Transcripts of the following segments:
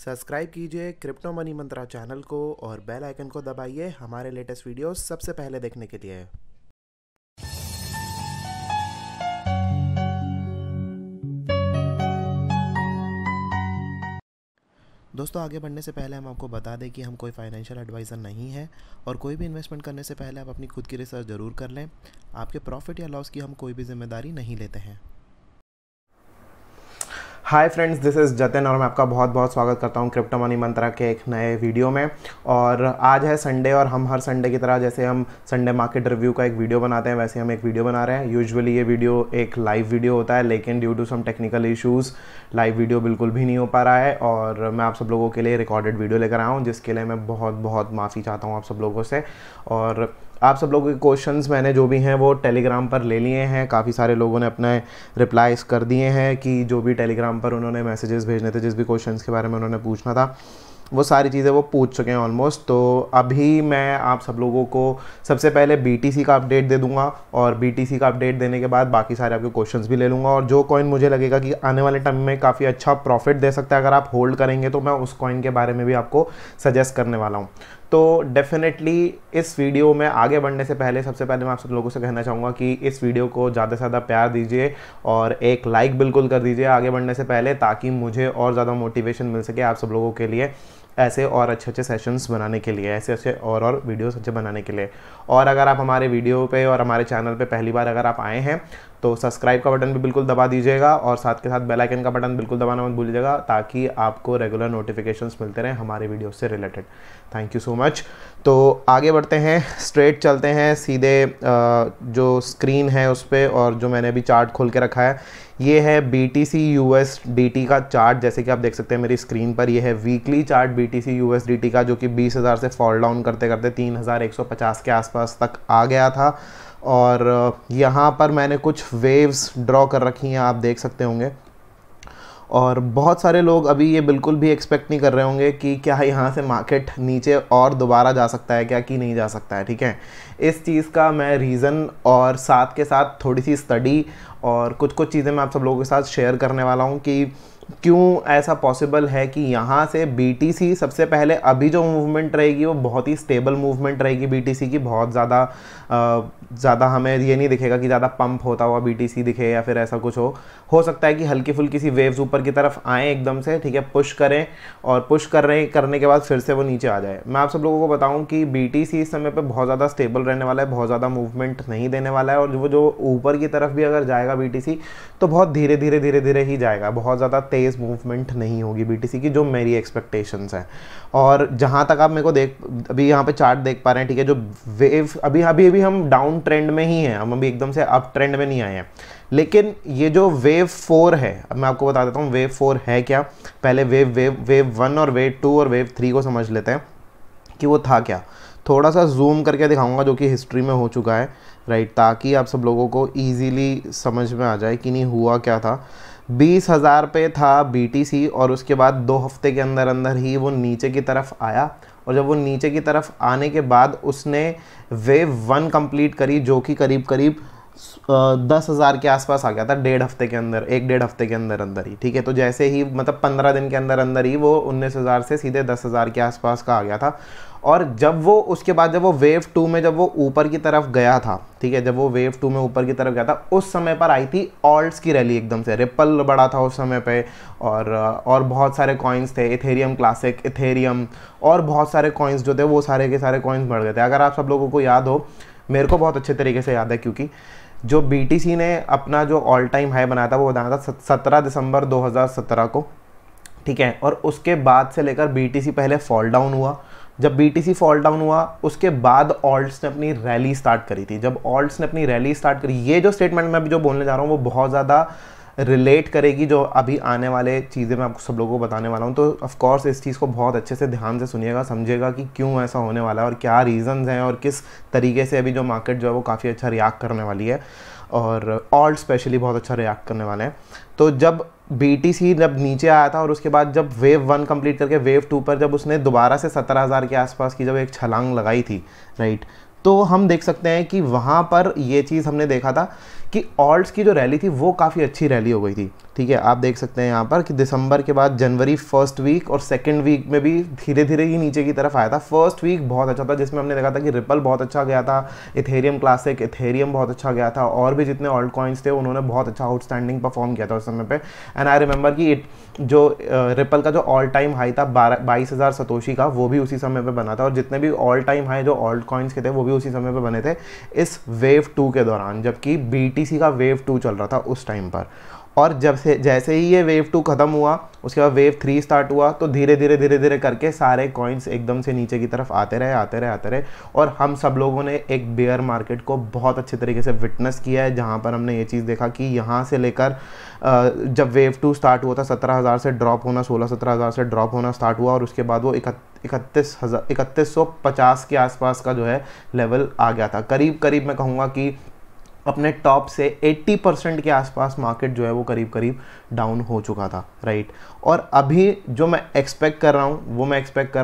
Subscribe कीजिए crypto money मंत्रा channel को और बेल आइकन को दबाइए हमारे लेटेस्ट वीडियोस सबसे पहले देखने के लिए। दोस्तों, आगे बढ़ने से पहले हम आपको बता दें कि हम कोई फाइनेंशियल एडवाइज़र नहीं है और कोई भी इन्वेस्टमेंट करने से पहले आप अपनी खुद की रिसर्च ज़रूर कर लें। आपके प्रॉफिट या लॉस की हम कोई भी जिम्मेदारी नहीं लेते हैं। Hi friends, this is Jatin और मैं आपका बहुत बहुत स्वागत करता हूं क्रिप्टो मनी मंत्रा के एक नए वीडियो में। और आज है संडे और हम हर संडे की तरह जैसे हम संडे मार्केट रिव्यू का एक वीडियो बनाते हैं वैसे हम एक वीडियो बना रहे हैं। यूजुअली ये वीडियो एक लाइव वीडियो होता है, लेकिन due to some technical issues live video बिल्कुल भी नहीं हो पा रहा है और मैं आप सब लोगों के लिए रिकॉर्डेड वीडियो लेकर आया हूँ, जिसके लिए मैं बहुत बहुत माफ़ी चाहता हूँ आप सब लोगों से। और आप सब लोगों के क्वेश्चंस मैंने जो भी हैं वो टेलीग्राम पर ले लिए हैं। काफ़ी सारे लोगों ने अपने रिप्लाइज कर दिए हैं कि जो भी टेलीग्राम पर उन्होंने मैसेजेस भेजने थे, जिस भी क्वेश्चंस के बारे में उन्होंने पूछना था, वो सारी चीज़ें वो पूछ चुके हैं ऑलमोस्ट। तो अभी मैं आप सब लोगों को सबसे पहले BTC का अपडेट दे दूंगा और BTC का अपडेट देने के बाद बाकी सारे आपके क्वेश्चंस भी ले लूँगा। और जो कॉइन मुझे लगेगा कि आने वाले टाइम में काफ़ी अच्छा प्रॉफिट दे सकता है अगर आप होल्ड करेंगे, तो मैं उस कॉइन के बारे में भी आपको सजेस्ट करने वाला हूँ। तो डेफिनेटली इस वीडियो में आगे बढ़ने से पहले सबसे पहले मैं आप सब लोगों से कहना चाहूँगा कि इस वीडियो को ज़्यादा से ज़्यादा प्यार दीजिए और एक लाइक बिल्कुल कर दीजिए आगे बढ़ने से पहले, ताकि मुझे और ज़्यादा मोटिवेशन मिल सके आप सब लोगों के लिए ऐसे और अच्छे अच्छे सेशंस बनाने के लिए, ऐसे अच्छे और वीडियोस अच्छे बनाने के लिए। और अगर आप हमारे वीडियो पे और हमारे चैनल पे पहली बार अगर आप आए हैं तो सब्सक्राइब का बटन भी बिल्कुल दबा दीजिएगा और साथ के साथ बेल आइकन का बटन बिल्कुल दबाना मत भूलिएगा, ताकि आपको रेगुलर नोटिफिकेशंस मिलते रहें हमारे वीडियो से related. Thank you so much. तो आगे बढ़ते हैं, स्ट्रेट चलते हैं सीधे जो स्क्रीन है उस पर, और जो मैंने अभी चार्ट खोल के रखा है ये है BTC USDT का चार्ट। जैसे कि आप देख सकते हैं मेरी स्क्रीन पर, ये है वीकली चार्ट BTC USDT का, जो कि 20,000 से फॉल डाउन करते करते 3,150 के आसपास तक आ गया था। और यहाँ पर मैंने कुछ वेव्स ड्रॉ कर रखी हैं, आप देख सकते होंगे। और बहुत सारे लोग अभी ये बिल्कुल भी एक्सपेक्ट नहीं कर रहे होंगे कि क्या यहाँ से मार्केट नीचे और दोबारा जा सकता है क्या, कि नहीं जा सकता है। ठीक है, इस चीज़ का मैं रीज़न और साथ के साथ थोड़ी सी स्टडी और कुछ चीज़ें मैं आप सब लोगों के साथ शेयर करने वाला हूँ कि क्यों ऐसा पॉसिबल है कि यहाँ से BTC सबसे पहले अभी जो मूवमेंट रहेगी वो बहुत ही स्टेबल मूवमेंट रहेगी BTC की। बहुत ज़्यादा हमें ये नहीं दिखेगा कि ज़्यादा पंप होता हुआ BTC दिखे या फिर ऐसा कुछ हो सकता है कि हल्की फुल्की सी वेव्स ऊपर की तरफ आएँ एकदम से, ठीक है, पुश करें और पुश करने के बाद फिर से वो नीचे आ जाए। मैं आप सब लोगों को बताऊँ कि BTC इस समय पर बहुत ज़्यादा स्टेबल रहने वाला है, बहुत ज़्यादा मूवमेंट नहीं देने वाला है। और वो जो ऊपर की तरफ भी अगर जाएगा BTC तो बहुत धीरे धीरे ही जाएगा, बहुत ज़्यादा तेज़ मूवमेंट नहीं होगी BTC की, जो मेरी एक्सपेक्टेशंस हैं। और जहाँ तक आप मेरे को अभी यहाँ पे चार्ट देख पा रहे हैं, ठीक है, जो वेव अभी हम डाउन ट्रेंड में ही हैं, हम अभी एकदम से अप ट्रेंड में नहीं आए हैं। लेकिन ये जो वेव 4 है, अब मैं आपको बता देता हूँ वेव 4 है क्या। पहले वेव 1 और वेव 2 और वेव 3 को समझ लेते हैं कि वो था क्या। थोड़ा सा जूम करके दिखाऊंगा जो कि हिस्ट्री में हो चुका है, राइट, ताकि आप सब लोगों को ईजीली समझ में आ जाए कि नहीं हुआ क्या था। 20,000 पे था BTC और उसके बाद 2 हफ्ते के अंदर अंदर ही वो नीचे की तरफ आया। और जब वो नीचे की तरफ आने के बाद उसने वेव 1 कंप्लीट करी, जो कि करीब 10,000 के आसपास आ गया था 1.5 हफ्ते के अंदर, 1-1.5 हफ्ते के अंदर अंदर ही, ठीक है। तो जैसे ही मतलब 15 दिन के अंदर अंदर ही वो 19,000 से सीधे 10,000 के आसपास का आ गया था। और जब वो उसके बाद जब वो वेव 2 में जब वो ऊपर की तरफ गया था, ठीक है, जब वो वेव 2 में ऊपर की तरफ गया था, उस समय पर आई थी ऑल्ट्स की रैली एकदम से। रिपल बड़ा था उस समय पे और बहुत सारे कॉइन्स थे, इथेरियम क्लासिक, इथेरियम और बहुत सारे कॉइन्स जो थे वो सारे के सारे कॉइन्स बढ़ गए थे। अगर आप सब लोगों को याद हो, मेरे को बहुत अच्छे तरीके से याद है, क्योंकि जो BTC ने अपना जो ऑल टाइम हाई बनाया था वो बनाया था 17 दिसंबर 2017 को, ठीक है। और उसके बाद से लेकर BTC पहले फॉल डाउन हुआ। जब BTC फॉल डाउन हुआ उसके बाद ऑल्ट्स ने अपनी रैली स्टार्ट करी थी। जब ऑल्ट्स ने अपनी रैली स्टार्ट करी, ये जो स्टेटमेंट मैं अभी जो बोलने जा रहा हूँ वो बहुत ज़्यादा रिलेट करेगी जो अभी आने वाले चीज़ें मैं आपको सब लोगों को बताने वाला हूँ। तो ऑफ कोर्स इस चीज़ को बहुत अच्छे से ध्यान से सुनिएगा, समझिएगा कि क्यों ऐसा होने वाला है और क्या रीज़न्स हैं और किस तरीके से अभी जो मार्केट जो है वो काफ़ी अच्छा रिएक्ट करने वाली है, और ऑल्ट स्पेशली बहुत अच्छा रिएक्ट करने वाले हैं। तो जब BTC जब नीचे आया था और उसके बाद जब वेव 1 कंप्लीट करके वेव 2 पर जब उसने दोबारा से 17,000 के आसपास की जब एक छलांग लगाई थी, राइट, तो हम देख सकते हैं कि वहाँ पर ये चीज़ हमने देखा था कि ऑल्ट्स की जो रैली थी वो काफ़ी अच्छी रैली हो गई थी। ठीक है, आप देख सकते हैं यहाँ पर कि दिसंबर के बाद जनवरी फर्स्ट वीक और सेकंड वीक में भी धीरे धीरे ही नीचे की तरफ आया था। फर्स्ट वीक बहुत अच्छा था, जिसमें हमने देखा था कि रिपल बहुत अच्छा गया था, इथेरियम क्लासिक, इथेरियम बहुत अच्छा गया था, और भी जितने ऑल्ट कॉइन्स थे उन्होंने बहुत अच्छा आउटस्टैंडिंग परफॉर्म किया था उस समय पे। एंड आई रिमेंबर कि जो रिपल का जो ऑल टाइम हाई था 22,000 सतोशी का, वो भी उसी समय पे बना था, और जितने भी ऑल टाइम हाई जो ऑल्ट कॉइन्स के थे वो भी उसी समय पे बने थे इस वेव 2 के दौरान, जबकि BTC का वेव 2 चल रहा था उस टाइम पर। और जैसे ही ये वेव 2 ख़त्म हुआ, उसके बाद वेव 3 स्टार्ट हुआ, तो धीरे धीरे करके सारे कॉइन्स एकदम से नीचे की तरफ आते रहे, और हम सब लोगों ने एक बेयर मार्केट को बहुत अच्छे तरीके से विटनेस किया है, जहाँ पर हमने ये चीज़ देखा कि यहाँ से लेकर जब वेव 2 स्टार्ट हुआ था 17,000 से ड्रॉप होना, 16-17,000 से ड्रॉप होना स्टार्ट हुआ, और उसके बाद वो 3150 के आसपास का जो है लेवल आ गया था। करीब मैं कहूँगा कि अपने टॉप से 80% के आसपास मार्केट जो है वो करीब डाउन हो चुका था, राइट। और अभी जो मैं एक्सपेक्ट कर रहा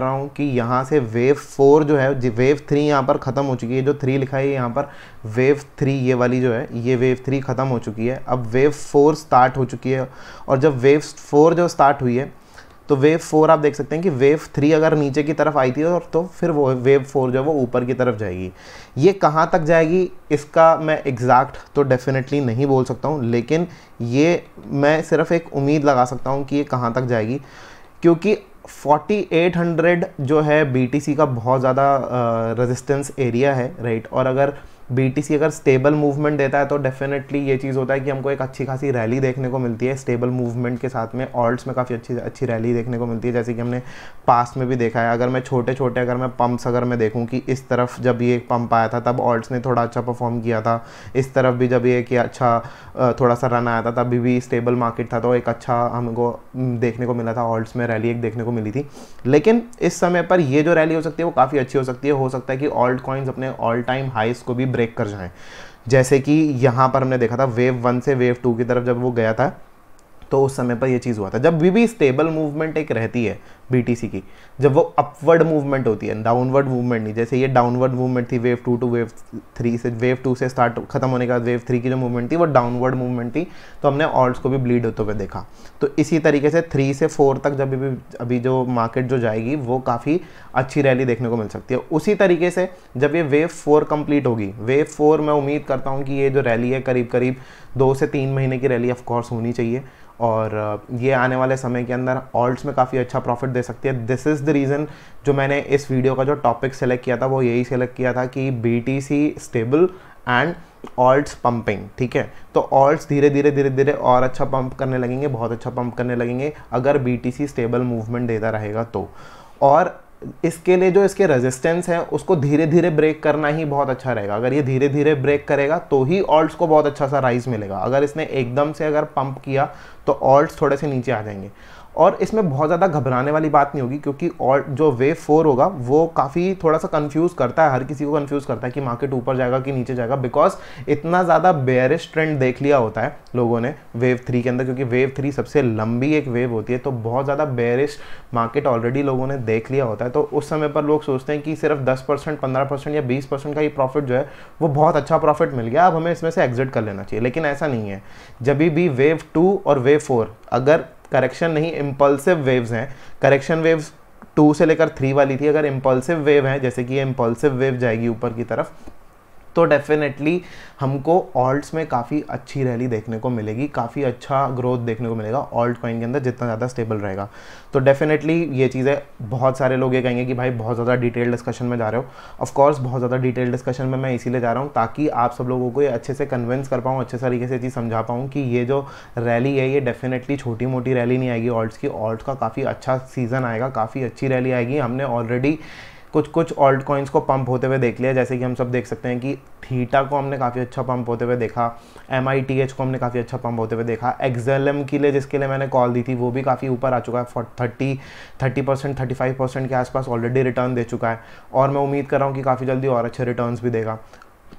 हूँ कि यहाँ से वेव 4 जो है, वेव 3 यहाँ पर ख़त्म हो चुकी है, जो 3 लिखा है यहाँ पर वेव 3, ये वाली जो है ये वेव 3 ख़त्म हो चुकी है, अब वेव 4 स्टार्ट हो चुकी है। और जब वेव 4 जो स्टार्ट हुई है, तो वेव 4 आप देख सकते हैं कि वेव 3 अगर नीचे की तरफ आई थी, और तो फिर वो वेव 4 जो है वो ऊपर की तरफ जाएगी। ये कहाँ तक जाएगी इसका मैं एग्जैक्ट तो डेफिनेटली नहीं बोल सकता हूँ, लेकिन ये मैं सिर्फ एक उम्मीद लगा सकता हूँ कि ये कहाँ तक जाएगी, क्योंकि 4800 जो है BTC का बहुत ज़्यादा रेजिस्टेंस एरिया है, राइट। और अगर BTC अगर स्टेबल मूवमेंट देता है तो डेफिनेटली ये चीज़ होता है कि हमको एक अच्छी खासी रैली देखने को मिलती है। स्टेबल मूवमेंट के साथ में ऑल्ट्स में काफ़ी अच्छी रैली देखने को मिलती है, जैसे कि हमने पास्ट में भी देखा है। अगर मैं छोटे अगर मैं पंप्स अगर मैं देखूं कि इस तरफ जब ये पंप आया था तब ऑल्ट्स ने थोड़ा अच्छा परफॉर्म किया था, इस तरफ भी जब ये कि अच्छा थोड़ा सा रन आया था तब भी स्टेबल मार्केट था, तो एक अच्छा हमको देखने को मिला था, ऑल्ट्स में रैली एक देखने को मिली थी। लेकिन इस समय पर ये जो रैली हो सकती है वो काफ़ी अच्छी हो सकती है। हो सकता है कि ऑल्ट कॉइन्स अपने ऑल टाइम हाइस को भी ब्रेक कर जाएं, जैसे कि यहाँ पर हमने देखा था वेव 1 से वेव 2 की तरफ जब वो गया था, तो उस समय पर ये चीज़ हुआ था। जब भी स्टेबल मूवमेंट एक रहती है BTC की, जब वो अपवर्ड मूवमेंट होती है, डाउनवर्ड मूवमेंट नहीं, जैसे ये डाउनवर्ड मूवमेंट थी वेव 2 टू वेव 3 से, वेव 2 से स्टार्ट खत्म होने के बाद वेव 3 की जो मूवमेंट थी वो डाउनवर्ड मूवमेंट थी, तो हमने ऑल्ट्स को भी ब्लीड होते हुए देखा। तो इसी तरीके से 3 से 4 तक जब भी अभी जो मार्केट जो जाएगी वो काफ़ी अच्छी रैली देखने को मिल सकती है। उसी तरीके से जब ये वेव 4 कंप्लीट होगी, वेव 4 मैं उम्मीद करता हूँ कि ये जो रैली है करीब 2 से 3 महीने की रैली ऑफकोर्स होनी चाहिए, और ये आने वाले समय के अंदर ऑल्ट्स में काफ़ी अच्छा प्रॉफिट दे सकती है। दिस इज़ द रीज़न जो मैंने इस वीडियो का जो टॉपिक सेलेक्ट किया था वो यही सेलेक्ट किया था कि BTC stable and ult's pumping, ठीक है। तो ऑल्ट्स धीरे धीरे और अच्छा पंप करने लगेंगे, बहुत अच्छा पंप करने लगेंगे अगर BTC स्टेबल मूवमेंट देता रहेगा तो। और इसके लिए जो इसके रेजिस्टेंस है उसको धीरे धीरे ब्रेक करना ही बहुत अच्छा रहेगा। अगर ये धीरे धीरे ब्रेक करेगा तो ही ऑल्ट्स को बहुत अच्छा सा राइज मिलेगा। अगर इसने एकदम से अगर पंप किया तो ऑल्ट्स थोड़े से नीचे आ जाएंगे, और इसमें बहुत ज़्यादा घबराने वाली बात नहीं होगी, क्योंकि और जो वेव 4 होगा वो काफ़ी थोड़ा सा कंफ्यूज करता है, हर किसी को कंफ्यूज करता है कि मार्केट ऊपर जाएगा कि नीचे जाएगा, बिकॉज इतना ज़्यादा बेयरिश ट्रेंड देख लिया होता है लोगों ने वेव 3 के अंदर, क्योंकि वेव 3 सबसे लंबी एक वेव होती है, तो बहुत ज़्यादा बेयरिश मार्केट ऑलरेडी लोगों ने देख लिया होता है। तो उस समय पर लोग सोचते हैं कि सिर्फ 10%, 15% या 20% का ही प्रॉफिट जो है वो बहुत अच्छा प्रॉफिट मिल गया, अब हमें इसमें से एग्जिट कर लेना चाहिए। लेकिन ऐसा नहीं है। जब भी वेव 2 और वेव 4 अगर करेक्शन नहीं, इम्पल्सिव वेव्स हैं, करेक्शन वेव्स 2 से लेकर 3 वाली थी, अगर इम्पल्सिव वेव है जैसे कि ये इम्पल्सिव वेव जाएगी ऊपर की तरफ, तो डेफिनेटली हमको ऑल्ट्स में काफ़ी अच्छी रैली देखने को मिलेगी, काफ़ी अच्छा ग्रोथ देखने को मिलेगा ऑल्ट कॉइन के अंदर जितना ज़्यादा स्टेबल रहेगा। तो डेफिनेटली ये चीज़ें, बहुत सारे लोग ये कहेंगे कि भाई बहुत ज़्यादा डिटेल डिस्कशन में जा रहे हो। ऑफ कोर्स बहुत ज़्यादा डिटेल डिस्कशन में मैं इसीलिए जा रहा हूँ ताकि आप सब लोगों को ये अच्छे से कन्विंस कर पाऊँ, अच्छे तरीके से चीज़ समझा पाऊँ कि ये जो रैली है ये डेफिनेटली छोटी मोटी रैली नहीं आएगी ऑल्ट्स की। ऑल्ट्स का काफ़ी अच्छा सीज़न आएगा, काफ़ी अच्छी रैली आएगी। हमने ऑलरेडी कुछ ऑल्ट कॉइन्स को पंप होते हुए देख लिया, जैसे कि हम सब देख सकते हैं कि थीटा को हमने काफ़ी अच्छा पंप होते हुए देखा, MITH को हमने काफ़ी अच्छा पंप होते हुए देखा, XLM के लिए जिसके लिए मैंने कॉल दी थी वो भी काफ़ी ऊपर आ चुका है, 30%, 35% के आसपास ऑलरेडी रिटर्न दे चुका है, और मैं उम्मीद कर रहा हूँ कि काफ़ी जल्दी और अच्छे रिटर्न्स भी देगा।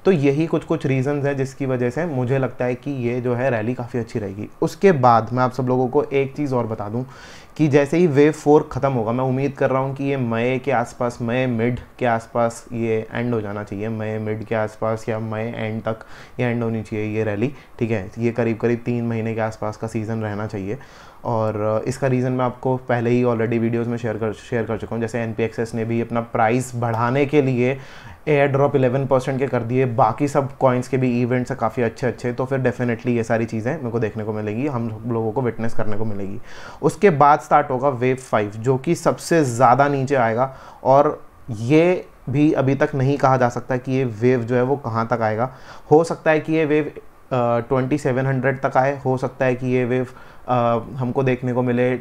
तो यही कुछ कुछ रीज़न्स हैं जिसकी वजह से मुझे लगता है कि ये जो है रैली काफ़ी अच्छी रहेगी। उसके बाद मैं आप सब लोगों को एक चीज़ और बता दूं कि जैसे ही वेव 4 ख़त्म होगा, मैं उम्मीद कर रहा हूँ कि ये मई के आसपास, मई मिड के आसपास ये एंड हो जाना चाहिए, मई मिड के आसपास या मई एंड तक ये एंड होनी चाहिए ये रैली, ठीक है। ये करीब करीब 3 महीने के आसपास का सीज़न रहना चाहिए। और इसका रीज़न मैं आपको पहले ही ऑलरेडी वीडियोस में शेयर कर चुका हूँ। जैसे NPXS ने भी अपना प्राइस बढ़ाने के लिए एयर ड्रॉप 11% के कर दिए, बाकी सब कॉइन्स के भी इवेंट्स है काफ़ी अच्छे अच्छे, तो फिर डेफिनेटली ये सारी चीज़ें मेरे को देखने को मिलेगी, हम लोगों को विटनेस करने को मिलेगी। उसके बाद स्टार्ट होगा वेव 5 जो कि सबसे ज़्यादा नीचे आएगा, और ये भी अभी तक नहीं कहा जा सकता कि ये वेव जो है वो कहाँ तक आएगा। हो सकता है कि ये वेव 2700 तक आए, हो सकता है कि ये वेव हमको देखने को मिले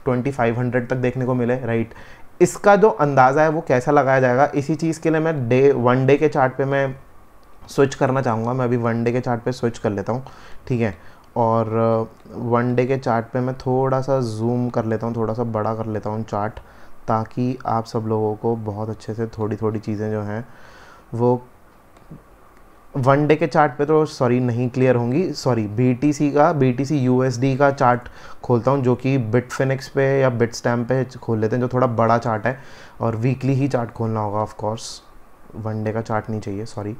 2500 तक देखने को मिले, राइट। इसका जो अंदाज़ा है वो कैसा लगाया जाएगा, इसी चीज़ के लिए मैं वन डे के चार्ट पे मैं स्विच करना चाहूँगा। मैं अभी वन डे के चार्ट पे स्विच कर लेता हूँ, ठीक है। और वन डे के चार्ट पे मैं थोड़ा सा जूम कर लेता हूँ, थोड़ा सा बड़ा कर लेता हूँ चार्ट, ताकि आप सब लोगों को बहुत अच्छे से थोड़ी थोड़ी चीज़ें जो हैं वो वन डे के चार्ट पे तो सॉरी नहीं क्लियर होंगी। सॉरी, BTC USD का चार्ट खोलता हूँ, जो कि बिटफिनिक्स पे या बिटस्टैम्प पे खोल लेते हैं, जो थोड़ा बड़ा चार्ट है, और वीकली ही चार्ट खोलना होगा ऑफ कोर्स, वन डे का चार्ट नहीं चाहिए, सॉरी।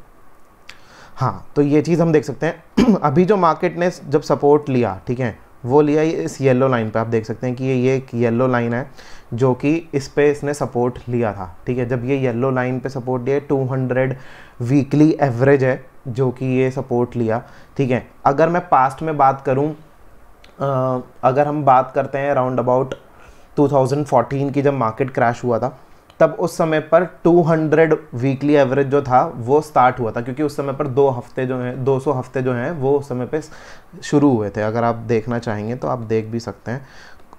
हाँ, तो ये चीज़ हम देख सकते हैं। अभी जो मार्केट ने जब सपोर्ट लिया, ठीक है, वो लिया इस येलो लाइन पे। आप देख सकते हैं कि ये एक येलो लाइन है जो कि इस पे इसने सपोर्ट लिया था, ठीक है। जब ये येलो लाइन पे सपोर्ट लिया, 200 वीकली एवरेज है जो कि ये सपोर्ट लिया, ठीक है। अगर मैं पास्ट में बात करूं, अगर हम बात करते हैं अराउंड अबाउट 2014 की जब मार्केट क्रैश हुआ था, तब उस समय पर 200 वीकली एवरेज जो था वो स्टार्ट हुआ था, क्योंकि उस समय पर 200 हफ्ते जो हैं वो उस समय पे शुरू हुए थे। अगर आप देखना चाहेंगे तो आप देख भी सकते हैं,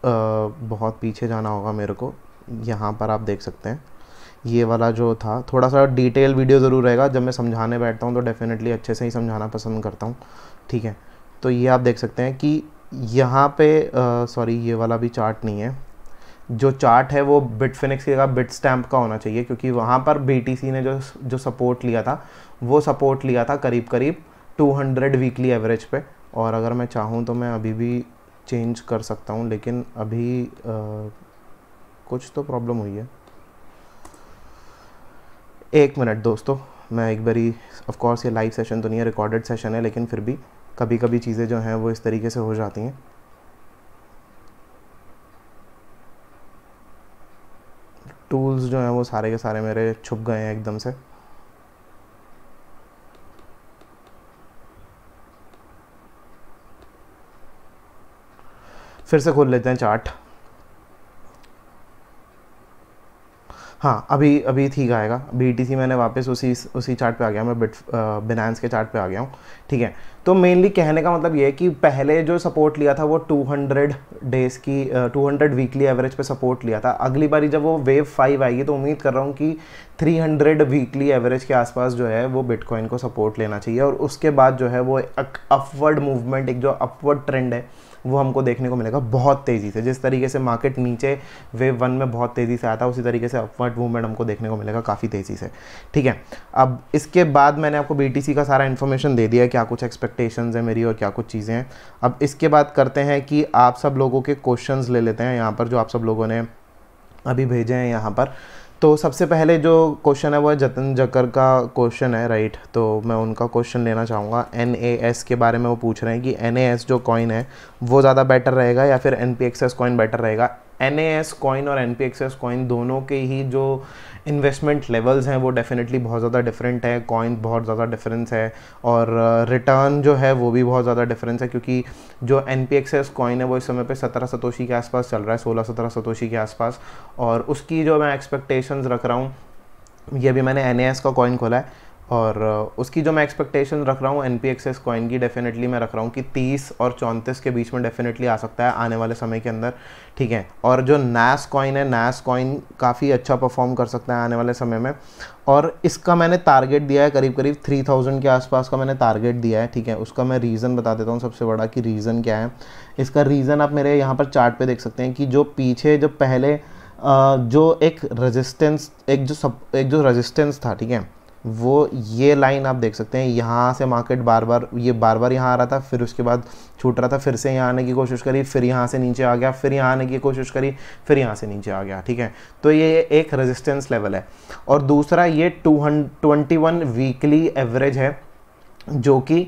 बहुत पीछे जाना होगा मेरे को, यहाँ पर आप देख सकते हैं ये वाला जो था। थोड़ा सा डिटेल वीडियो ज़रूर रहेगा, जब मैं समझाने बैठता हूँ तो डेफिनेटली अच्छे से ही समझाना पसंद करता हूँ, ठीक है। तो ये आप देख सकते हैं कि यहाँ पे सॉरी, ये वाला भी चार्ट नहीं है, जो चार्ट है वो बिटफिनिक्स का बिटस्टैम्प का होना चाहिए, क्योंकि वहाँ पर BTC ने जो सपोर्ट लिया था वो सपोर्ट लिया था करीब करीब 200 वीकली एवरेज पे। और अगर मैं चाहूँ तो मैं अभी भी चेंज कर सकता हूँ, लेकिन अभी कुछ तो प्रॉब्लम हुई है। एक मिनट दोस्तों, मैं एक बारी, ऑफ कोर्स ये लाइव सेशन तो नहीं है, रिकॉर्डेड सेशन है, लेकिन फिर भी कभी कभी चीज़ें जो हैं वो इस तरीके से हो जाती हैं। टूल्स जो हैं वो सारे के सारे मेरे छुप गए हैं एकदम से। फिर से खोल लेते हैं चार्ट। हाँ, अभी ठीक आएगा। BTC मैंने वापस उसी चार्ट पे आ गया, मैं बिनांस के चार्ट पे आ गया हूँ, ठीक है। तो मेनली कहने का मतलब ये है कि पहले जो सपोर्ट लिया था वो 200 डेज़ की 200 वीकली एवरेज पे सपोर्ट लिया था। अगली बारी जब वो वेव 5 आएगी तो उम्मीद कर रहा हूँ कि 300 वीकली एवरेज के आसपास जो है वो बिटकॉइन को सपोर्ट लेना चाहिए, और उसके बाद जो है वो एक अपवर्ड मूवमेंट, एक जो अपवर्ड ट्रेंड है वो हमको देखने को मिलेगा बहुत तेज़ी से। जिस तरीके से मार्केट नीचे वेव 1 में बहुत तेज़ी से आता है, उसी तरीके से अपवर्ड मूवमेंट हमको देखने को मिलेगा काफ़ी तेज़ी से, ठीक है। अब इसके बाद मैंने आपको BTC का सारा इन्फॉर्मेशन दे दिया है, क्या कुछ एक्सपेक्टेशंस है मेरी और क्या कुछ चीज़ें हैं। अब इसके बाद करते हैं कि आप सब लोगों के क्वेश्चंस ले लेते हैं यहाँ पर, जो आप सब लोगों ने अभी भेजे हैं यहाँ पर। तो सबसे पहले जो क्वेश्चन है वो जतन जकर का क्वेश्चन है, राइट। तो मैं उनका क्वेश्चन लेना चाहूँगा। NAS के बारे में वो पूछ रहे हैं कि NAS जो कॉइन है वो ज़्यादा बेटर रहेगा या फिर NPXS कॉइन बेटर रहेगा। NAS कॉइन और NPXS कॉइन दोनों के ही जो इन्वेस्टमेंट लेवल्स हैं वो डेफिनेटली बहुत ज़्यादा डिफरेंट है, कॉइन बहुत ज़्यादा डिफरेंस है, और रिटर्न जो है वो भी बहुत ज़्यादा डिफरेंस है, क्योंकि जो NPXS कॉइन है वो इस समय पे 17 सतोशी के आसपास चल रहा है, 16-17 सतोशी के आसपास। और उसकी जो मैं एक्सपेक्टेशंस रख रहा हूँ, ये भी मैंने NAS का कॉइन खोला है, और उसकी जो मैं एक्सपेक्टेशन रख रहा हूँ NPXS कॉइन की, डेफिनेटली मैं रख रहा हूँ कि 30 और 34 के बीच में डेफिनेटली आ सकता है आने वाले समय के अंदर, ठीक है। और जो NAS कॉइन है, NAS कॉइन काफ़ी अच्छा परफॉर्म कर सकता है आने वाले समय में, और इसका मैंने टारगेट दिया है करीब करीब 3000 के आसपास का मैंने टारगेट दिया है, ठीक है। उसका मैं रीज़न बता देता हूँ सबसे बड़ा कि रीज़न क्या है। इसका रीज़न आप मेरे यहाँ पर चार्ट पर देख सकते हैं कि जो पीछे जो पहले जो एक रेजिस्टेंस था, ठीक है, वो ये लाइन आप देख सकते हैं, यहाँ से मार्केट बार बार यहाँ आ रहा था, फिर उसके बाद छूट रहा था, फिर से यहाँ आने की कोशिश करी, फिर यहाँ से नीचे आ गया, फिर यहाँ आने की कोशिश करी, फिर यहाँ से नीचे आ गया, ठीक है। तो ये एक रेजिस्टेंस लेवल है। और दूसरा ये 221 वीकली एवरेज है, जो कि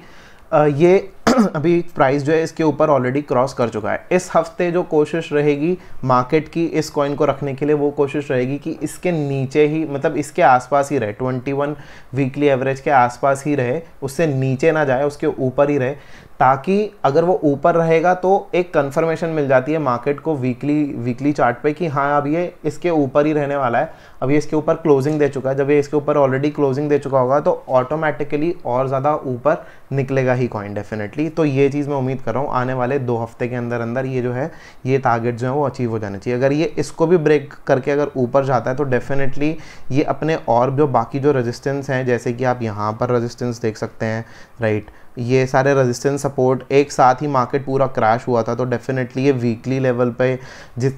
ये अभी प्राइस जो है इसके ऊपर ऑलरेडी क्रॉस कर चुका है। इस हफ्ते जो कोशिश रहेगी मार्केट की इस कॉइन को रखने के लिए, वो कोशिश रहेगी कि इसके नीचे ही, मतलब इसके आसपास ही रहे, 21 वीकली एवरेज के आसपास ही रहे, उससे नीचे ना जाए, उसके ऊपर ही रहे, ताकि अगर वो ऊपर रहेगा तो एक कंफर्मेशन मिल जाती है मार्केट को वीकली चार्ट पे कि हाँ अब ये इसके ऊपर ही रहने वाला है। अब ये इसके ऊपर क्लोजिंग दे चुका है, जब ये इसके ऊपर ऑलरेडी क्लोजिंग दे चुका होगा तो ऑटोमेटिकली और ज़्यादा ऊपर निकलेगा ही कॉइन डेफिनेटली। तो ये चीज़ मैं उम्मीद कर रहा हूँ आने वाले 2 हफ्ते के अंदर अंदर ये जो है, ये टारगेट जो है वो अचीव हो जाने चाहिए। अगर ये इसको भी ब्रेक करके अगर ऊपर जाता है तो डेफिनेटली ये अपने और जो बाकी जो रेजिस्टेंस हैं, जैसे कि आप यहाँ पर रेजिस्टेंस देख सकते हैं, राइट, ये सारे रेजिस्टेंस सपोर्ट एक साथ ही मार्केट पूरा क्रैश हुआ था, तो डेफिनेटली ये वीकली लेवल पे जिस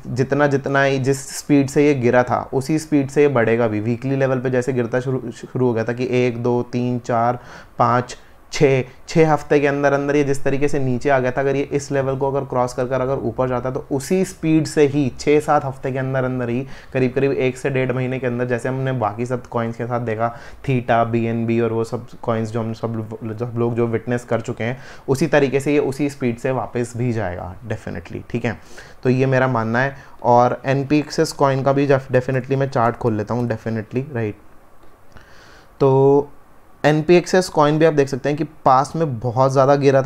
स्पीड से ये गिरा था उसी स्पीड से ये बढ़ेगा भी। वीकली लेवल पे जैसे गिरता शुरू हो गया था कि 1 2 3 4 5 6 हफ्ते के अंदर अंदर ये जिस तरीके से नीचे आ गया था, अगर ये इस लेवल को अगर क्रॉस कर अगर ऊपर जाता तो उसी स्पीड से ही 6-7 हफ्ते के अंदर अंदर ही करीब 1 से 1.5 महीने के अंदर, जैसे हमने बाकी सब कॉइन्स के साथ देखा, थीटा, BNB और वो सब कॉइन्स जो हम सब लोग जो विटनेस कर चुके हैं, उसी तरीके से ये उसी स्पीड से वापस भी जाएगा डेफिनेटली, ठीक है। तो ये मेरा मानना है। और NPXS कॉइन का भी डेफिनेटली मैं चार्ट खोल लेता हूँ डेफिनेटली, राइट। तो NPXS कॉइन भी आप देख सकते हैं कि पास में बहुत ज़्यादा गिरा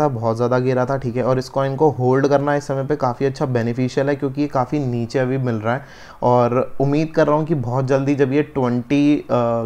था, ठीक है। और इस कॉइन को होल्ड करना इस समय पे काफ़ी अच्छा बेनिफिशियल है, क्योंकि ये काफ़ी नीचे अभी मिल रहा है। और उम्मीद कर रहा हूँ कि बहुत जल्दी जब ये 20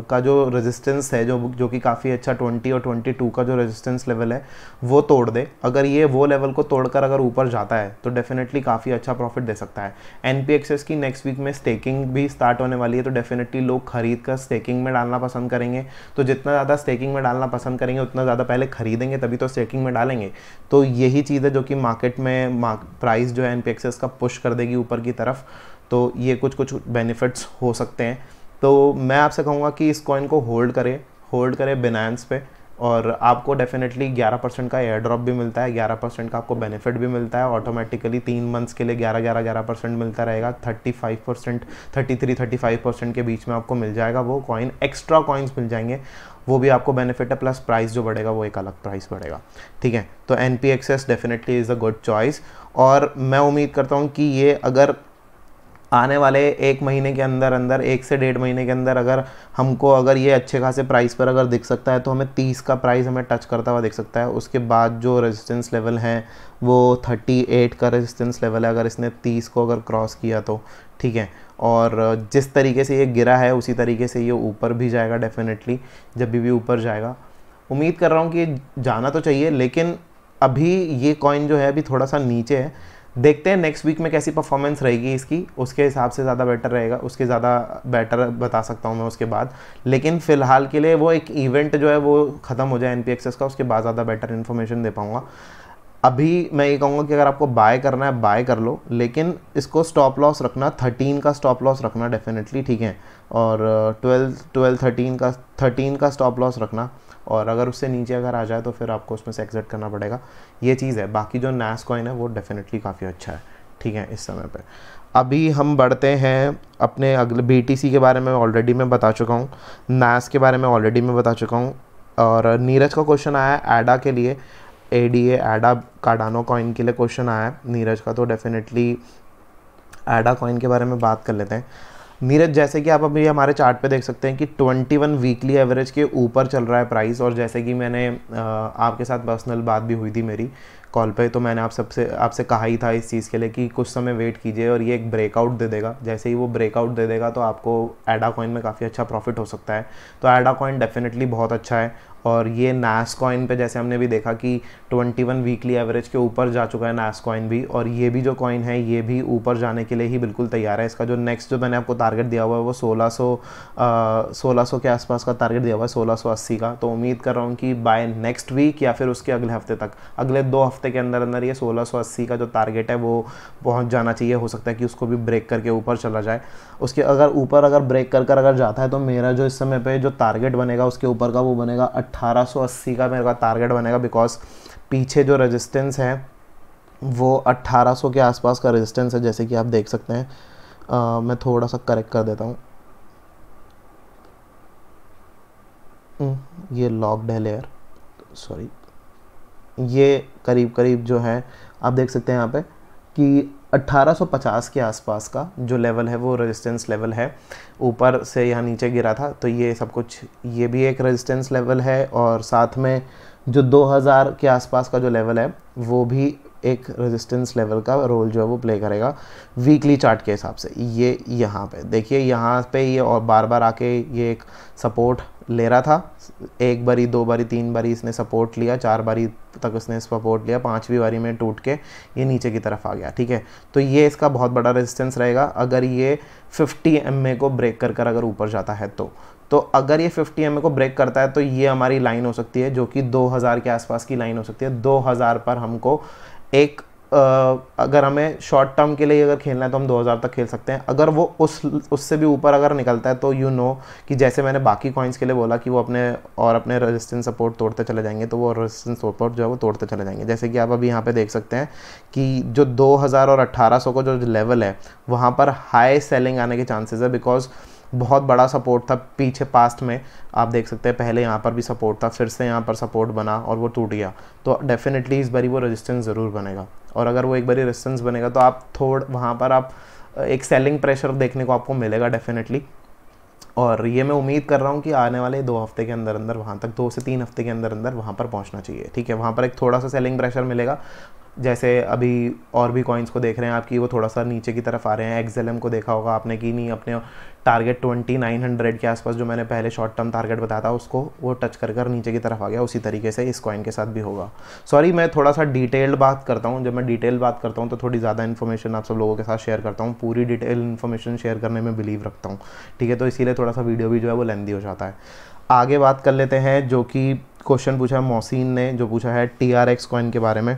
का जो रेजिस्टेंस है, जो कि काफ़ी अच्छा 20 और 22 का जो रेजिस्टेंस लेवल है वो तोड़ दे। अगर ये वो लेवल को तोड़कर अगर ऊपर जाता है तो डेफिनेटली काफ़ी अच्छा प्रॉफिट दे सकता है। NPXS की नेक्स्ट वीक में स्टेकिंग भी स्टार्ट होने वाली है, तो डेफिनेटली लोग खरीद कर स्टेकिंग में डालना पसंद करेंगे। तो जितना ज़्यादा स्टेकिंग में डालना पसंद करेंगे उतना ज़्यादा पहले खरीदेंगे, तभी तो स्टेकिंग में डालेंगे। तो यही चीज़ है जो कि मार्केट में प्राइस जो है NPXS का पुश कर देगी ऊपर की तरफ। तो ये कुछ बेनिफिट्स हो सकते हैं। तो मैं आपसे कहूँगा कि इस कॉइन को होल्ड करें बिनांस पे, और आपको डेफिनेटली 11% का एयर ड्रॉप भी मिलता है, 11% का आपको बेनिफिट भी मिलता है ऑटोमेटिकली। 3 मंथ्स के लिए 11% मिलता रहेगा। 35%, 33-35% के बीच में आपको मिल जाएगा वो कॉइन। एक्स्ट्रा कॉइन्स मिल जाएंगे, वो भी आपको बेनिफिट है, प्लस प्राइस जो बढ़ेगा वो एक अलग प्राइस बढ़ेगा, ठीक है। तो NPXS definitely is a good choice. और मैं उम्मीद करता हूँ कि ये अगर आने वाले 1 महीने के अंदर अंदर, 1 से 1.5 महीने के अंदर अगर ये अच्छे खासे प्राइस पर अगर दिख सकता है, तो हमें 30 का प्राइस हमें टच करता हुआ दिख सकता है। उसके बाद जो रेजिस्टेंस लेवल है वो 38 का रेजिस्टेंस लेवल है, अगर इसने 30 को अगर क्रॉस किया तो, ठीक है। और जिस तरीके से ये गिरा है उसी तरीके से ये ऊपर भी जाएगा डेफिनेटली, जब भी ऊपर जाएगा। उम्मीद कर रहा हूँ कि जाना तो चाहिए, लेकिन अभी ये कॉइन जो है अभी थोड़ा सा नीचे है। देखते हैं नेक्स्ट वीक में कैसी परफॉर्मेंस रहेगी इसकी, उसके हिसाब से ज़्यादा बेटर रहेगा, उसके ज़्यादा बेटर बता सकता हूँ मैं उसके बाद। लेकिन फ़िलहाल के लिए वो एक इवेंट जो है वो ख़त्म हो जाए NPXS का, उसके बाद ज़्यादा बेटर इन्फॉर्मेशन दे पाऊँगा। अभी मैं ये कहूँगा कि अगर आपको बाय करना है बाय कर लो, लेकिन इसको स्टॉप लॉस रखना, 13 का स्टॉप लॉस रखना डेफिनेटली, ठीक है। और 13 का स्टॉप लॉस रखना, और अगर उससे नीचे अगर आ जाए तो फिर आपको उसमें से एग्जिट करना पड़ेगा। ये चीज़ है। बाकी जो NAS कॉइन है वो डेफिनेटली काफ़ी अच्छा है, ठीक है, इस समय पे। अभी हम बढ़ते हैं अपने अगले BTC के बारे में ऑलरेडी मैं बता चुका हूँ, NAS के बारे में ऑलरेडी मैं बता चुका हूँ। और नीरज का क्वेश्चन आया है ADA के लिए, ADA कार्डानो कॉइन के लिए क्वेश्चन आया है नीरज का, तो डेफिनेटली ADA कॉइन के बारे में बात कर लेते हैं। नीरज, जैसे कि आप अभी हमारे चार्ट पे देख सकते हैं कि 21 वीकली एवरेज के ऊपर चल रहा है प्राइस। और जैसे कि मैंने आपके साथ पर्सनल बात भी हुई थी मेरी कॉल पे, तो मैंने आपसे कहा ही था इस चीज़ के लिए कि कुछ समय वेट कीजिए और ये एक ब्रेकआउट दे देगा। जैसे ही वो ब्रेकआउट दे देगा तो आपको ADA कॉइन में काफ़ी अच्छा प्रॉफिट हो सकता है। तो ADA कॉइन डेफिनेटली बहुत अच्छा है। और ये NAS कॉइन पे जैसे हमने भी देखा कि 21 वीकली एवरेज के ऊपर जा चुका है NAS कॉइन भी, और ये भी जो कॉइन है ये भी ऊपर जाने के लिए ही बिल्कुल तैयार है। इसका जो नेक्स्ट जो मैंने आपको टारगेट दिया हुआ है वो 1600 के आसपास का टारगेट दिया हुआ है, 1680 का। तो उम्मीद कर रहा हूँ कि बाय नेक्स्ट वीक या फिर उसके अगले हफ्ते तक, अगले 2 हफ्ते हफ्ते के अंदर अंदर ये 1680 का जो टारगेट है वो पहुंच जाना चाहिए। हो सकता है कि उसको भी ब्रेक करके ऊपर चला जाए। उसके अगर ब्रेक कर अगर जाता है तो मेरा जो इस समय पे जो टारगेट बनेगा उसके ऊपर का वो बनेगा 1880 का मेरा टारगेट बनेगा, बिकॉज पीछे जो रेजिस्टेंस है वो 1800 के आसपास का रेजिस्टेंस है, जैसे कि आप देख सकते हैं। मैं थोड़ा सा करेक्ट कर देता हूँ, ये लॉक्ड है लेयर, सॉरी। ये करीब करीब जो है आप देख सकते हैं यहाँ पे कि 1850 के आसपास का जो लेवल है वो रेजिस्टेंस लेवल है। ऊपर से यहाँ नीचे गिरा था तो ये सब कुछ, ये भी एक रेजिस्टेंस लेवल है, और साथ में जो 2000 के आसपास का जो लेवल है वो भी एक रेजिस्टेंस लेवल का रोल जो है वो प्ले करेगा वीकली चार्ट के हिसाब से। ये यहाँ पे देखिए, यहाँ पे ये और बार बार आके ये एक सपोर्ट ले रहा था। एक बारी, दो बारी, तीन बारी इसने सपोर्ट लिया, 4 बारी तक इसने सपोर्ट लिया, 5वीं बारी में टूट के ये नीचे की तरफ आ गया। ठीक है, तो ये इसका बहुत बड़ा रेजिस्टेंस रहेगा अगर ये 50 MA को ब्रेक कर अगर ऊपर जाता है तो अगर ये 50 MA को ब्रेक करता है तो ये हमारी लाइन हो सकती है जो कि 2000 के आसपास की लाइन हो सकती है। 2000 पर हमको एक अगर हमें शॉर्ट टर्म के लिए अगर खेलना है तो हम 2000 तक खेल सकते हैं। अगर वो उससे भी ऊपर अगर निकलता है तो कि जैसे मैंने बाकी कॉइन्स के लिए बोला कि वो अपने रेजिस्टेंस सपोर्ट तोड़ते चले जाएंगे, तो वो रेजिस्टेंस सपोर्ट जो है वो तोड़ते चले जाएंगे। जैसे कि आप अभी यहाँ पे देख सकते हैं कि जो 2000 और 1800 का जो लेवल है वहाँ पर हाई सेलिंग आने के चांसेस है, बिकॉज बहुत बड़ा सपोर्ट था पीछे पास्ट में। आप देख सकते हैं पहले यहाँ पर भी सपोर्ट था, फिर से यहाँ पर सपोर्ट बना और वो टूट गया, तो डेफिनेटली इस बारी वो रेजिस्टेंस ज़रूर बनेगा। और अगर वो एक बारी रेजिस्टेंस बनेगा तो आप वहाँ पर आप एक सेलिंग प्रेशर देखने को आपको मिलेगा डेफिनेटली। और ये मैं उम्मीद कर रहा हूँ कि आने वाले 2 हफ्ते के अंदर अंदर वहाँ तक, 2 से 3 हफ्ते के अंदर अंदर वहाँ पर पहुँचना चाहिए। ठीक है, वहाँ पर एक थोड़ा सा सेलिंग प्रेशर मिलेगा। जैसे अभी और भी कॉइन्स को देख रहे हैं आपकी वो थोड़ा सा नीचे की तरफ आ रहे हैं। XLM को देखा होगा आपने कि नहीं, अपने टारगेट 2900 के आसपास जो मैंने पहले शॉर्ट टर्म टारगेट बताया था उसको वो टच कर नीचे की तरफ आ गया। उसी तरीके से इस कॉइन के साथ भी होगा। सॉरी, मैं थोड़ा सा डिटेल्ड बात करता हूँ। जब मैं डिटेल बात करता हूँ तो थोड़ी ज़्यादा इन्फॉर्मेशन आप सब लोगों के साथ शेयर करता हूँ। पूरी डिटेल इन्फॉर्मेशन शेयर करने में बिलीव रखता हूँ। ठीक है, तो इसीलिए थोड़ा सा वीडियो भी जो है वो लेंदी हो जाता है। आगे बात कर लेते हैं, जो कि क्वेश्चन पूछा है मोहसिन ने, जो पूछा है TRX कॉइन के बारे में।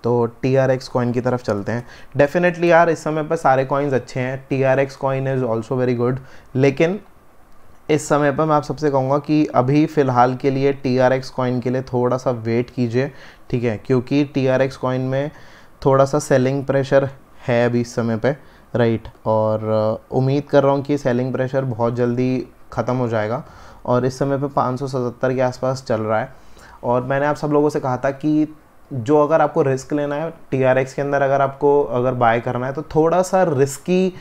तो TRX कॉइन की तरफ चलते हैं। डेफिनेटली यार इस समय पर सारे कॉइन्स अच्छे हैं, TRX coin is also very good, लेकिन इस समय पर मैं आप सबसे कहूँगा कि अभी फ़िलहाल के लिए TRX कॉइन के लिए थोड़ा सा वेट कीजिए। ठीक है, क्योंकि TRX कॉइन में थोड़ा सा सेलिंग प्रेशर है अभी इस समय पे, राइट। और उम्मीद कर रहा हूँ कि सेलिंग प्रेशर बहुत जल्दी ख़त्म हो जाएगा। और इस समय पे 577 के आसपास चल रहा है। और मैंने आप सब लोगों से कहा था कि जो अगर आपको रिस्क लेना है TRX के अंदर, अगर बाय करना है तो थोड़ा सा रिस्की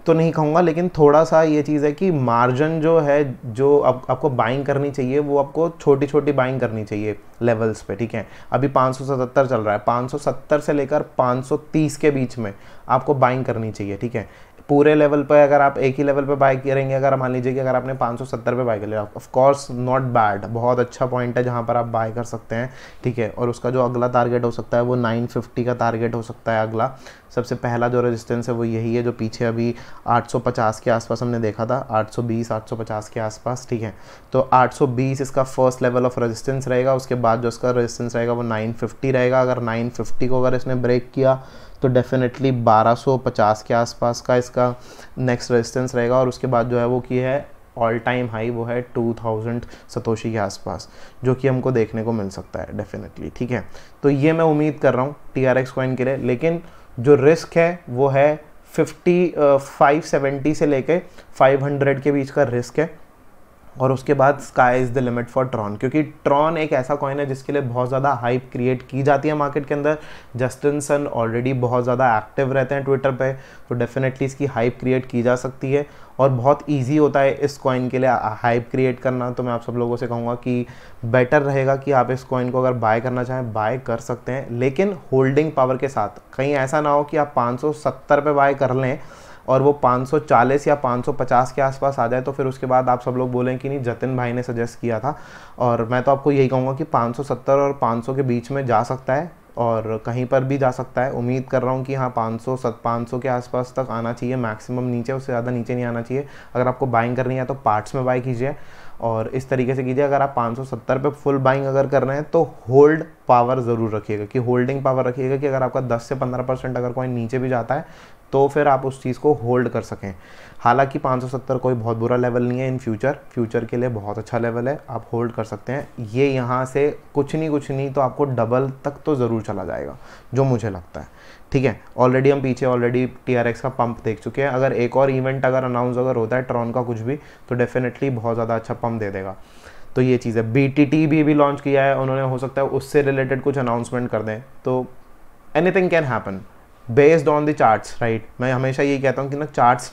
तो नहीं कहूँगा, लेकिन थोड़ा सा ये चीज़ है कि मार्जिन जो है, जो आपको बाइंग करनी चाहिए वो आपको छोटी छोटी बाइंग करनी चाहिए लेवल्स पे। ठीक है, अभी 577 चल रहा है, 570 से लेकर 530 के बीच में आपको बाइंग करनी चाहिए। ठीक है, पूरे लेवल पे अगर आप एक ही लेवल पे बाय करेंगे, अगर मान लीजिए कि अगर आपने 570 पे बाय कर लिया, ऑफ कोर्स नॉट बैड, बहुत अच्छा पॉइंट है जहाँ पर आप बाय कर सकते हैं। ठीक है, और उसका जो अगला टारगेट हो सकता है वो 950 का टारगेट हो सकता है। अगला सबसे पहला जो रेजिस्टेंस है वो यही है, जो पीछे अभी 850 के आसपास हमने देखा था, 820 850 के आसपास। ठीक है, तो 820 इसका फर्स्ट लेवल ऑफ रेजिस्टेंस रहेगा। उसके बाद जो इसका रेजिस्टेंस रहेगा वो 950 रहेगा। अगर 950 को अगर इसने ब्रेक किया तो डेफिनेटली 1250 के आसपास का इसका नेक्स्ट रेजिस्टेंस रहेगा। और उसके बाद जो है वो की है ऑल टाइम हाई, वो है 2000 सतोशी के आसपास, जो कि हमको देखने को मिल सकता है डेफिनेटली। ठीक है, तो ये मैं उम्मीद कर रहा हूँ TRX कॉइन के लिए, लेकिन जो रिस्क है वो है 570 से लेके 500 के बीच का रिस्क है। और उसके बाद sky is the limit for Tron, क्योंकि ट्रॉन एक ऐसा कॉइन है जिसके लिए बहुत ज़्यादा हाइप क्रिएट की जाती है मार्केट के अंदर। जस्टिन सन ऑलरेडी बहुत ज़्यादा एक्टिव रहते हैं ट्विटर पे, तो डेफिनेटली इसकी हाइप क्रिएट की जा सकती है और बहुत इजी होता है इस कॉइन के लिए हाइप क्रिएट करना। तो मैं आप सब लोगों से कहूँगा कि बेटर रहेगा कि आप इस कॉइन को अगर बाय करना चाहें बाय कर सकते हैं, लेकिन होल्डिंग पावर के साथ। कहीं ऐसा ना हो कि आप 570 पे बाय कर लें और वो 540 या 550 के आसपास आ जाए, तो फिर उसके बाद आप सब लोग बोलें कि नहीं जतिन भाई ने सजेस्ट किया था। और मैं तो आपको यही कहूँगा कि 570 और 500 के बीच में जा सकता है और कहीं पर भी जा सकता है। उम्मीद कर रहा हूँ कि हाँ 500 के आसपास तक आना चाहिए मैक्सिमम, नीचे उससे ज़्यादा नीचे नहीं आना चाहिए। अगर आपको बाइंग करनी है तो पार्ट्स में बाय कीजिए। और इस तरीके से कीजिए। अगर आप 570 पे फुल बाइंग अगर कर रहे हैं तो होल्ड पावर ज़रूर रखिएगा, कि होल्डिंग पावर रखिएगा कि अगर आपका 10 से 15% अगर कॉइन नीचे भी जाता है तो फिर आप उस चीज़ को होल्ड कर सकें। हालांकि 570 कोई बहुत बुरा लेवल नहीं है, इन फ्यूचर के लिए बहुत अच्छा लेवल है, आप होल्ड कर सकते हैं। ये यहाँ से कुछ नहीं तो आपको डबल तक तो ज़रूर चला जाएगा, जो मुझे लगता है। ठीक है, ऑलरेडी हम पीछे TRX का पंप देख चुके हैं। अगर एक और इवेंट अगर अनाउंस अगर होता है ट्रॉन का कुछ भी, तो डेफिनेटली बहुत ज़्यादा अच्छा पंप दे देगा। तो ये चीज़ है। BTT भी लॉन्च किया है उन्होंने, हो सकता है उससे रिलेटेड कुछ अनाउंसमेंट कर दें। तो anything can happen based on the charts, right. मैं हमेशा यही कहता हूँ कि ना चार्ट्स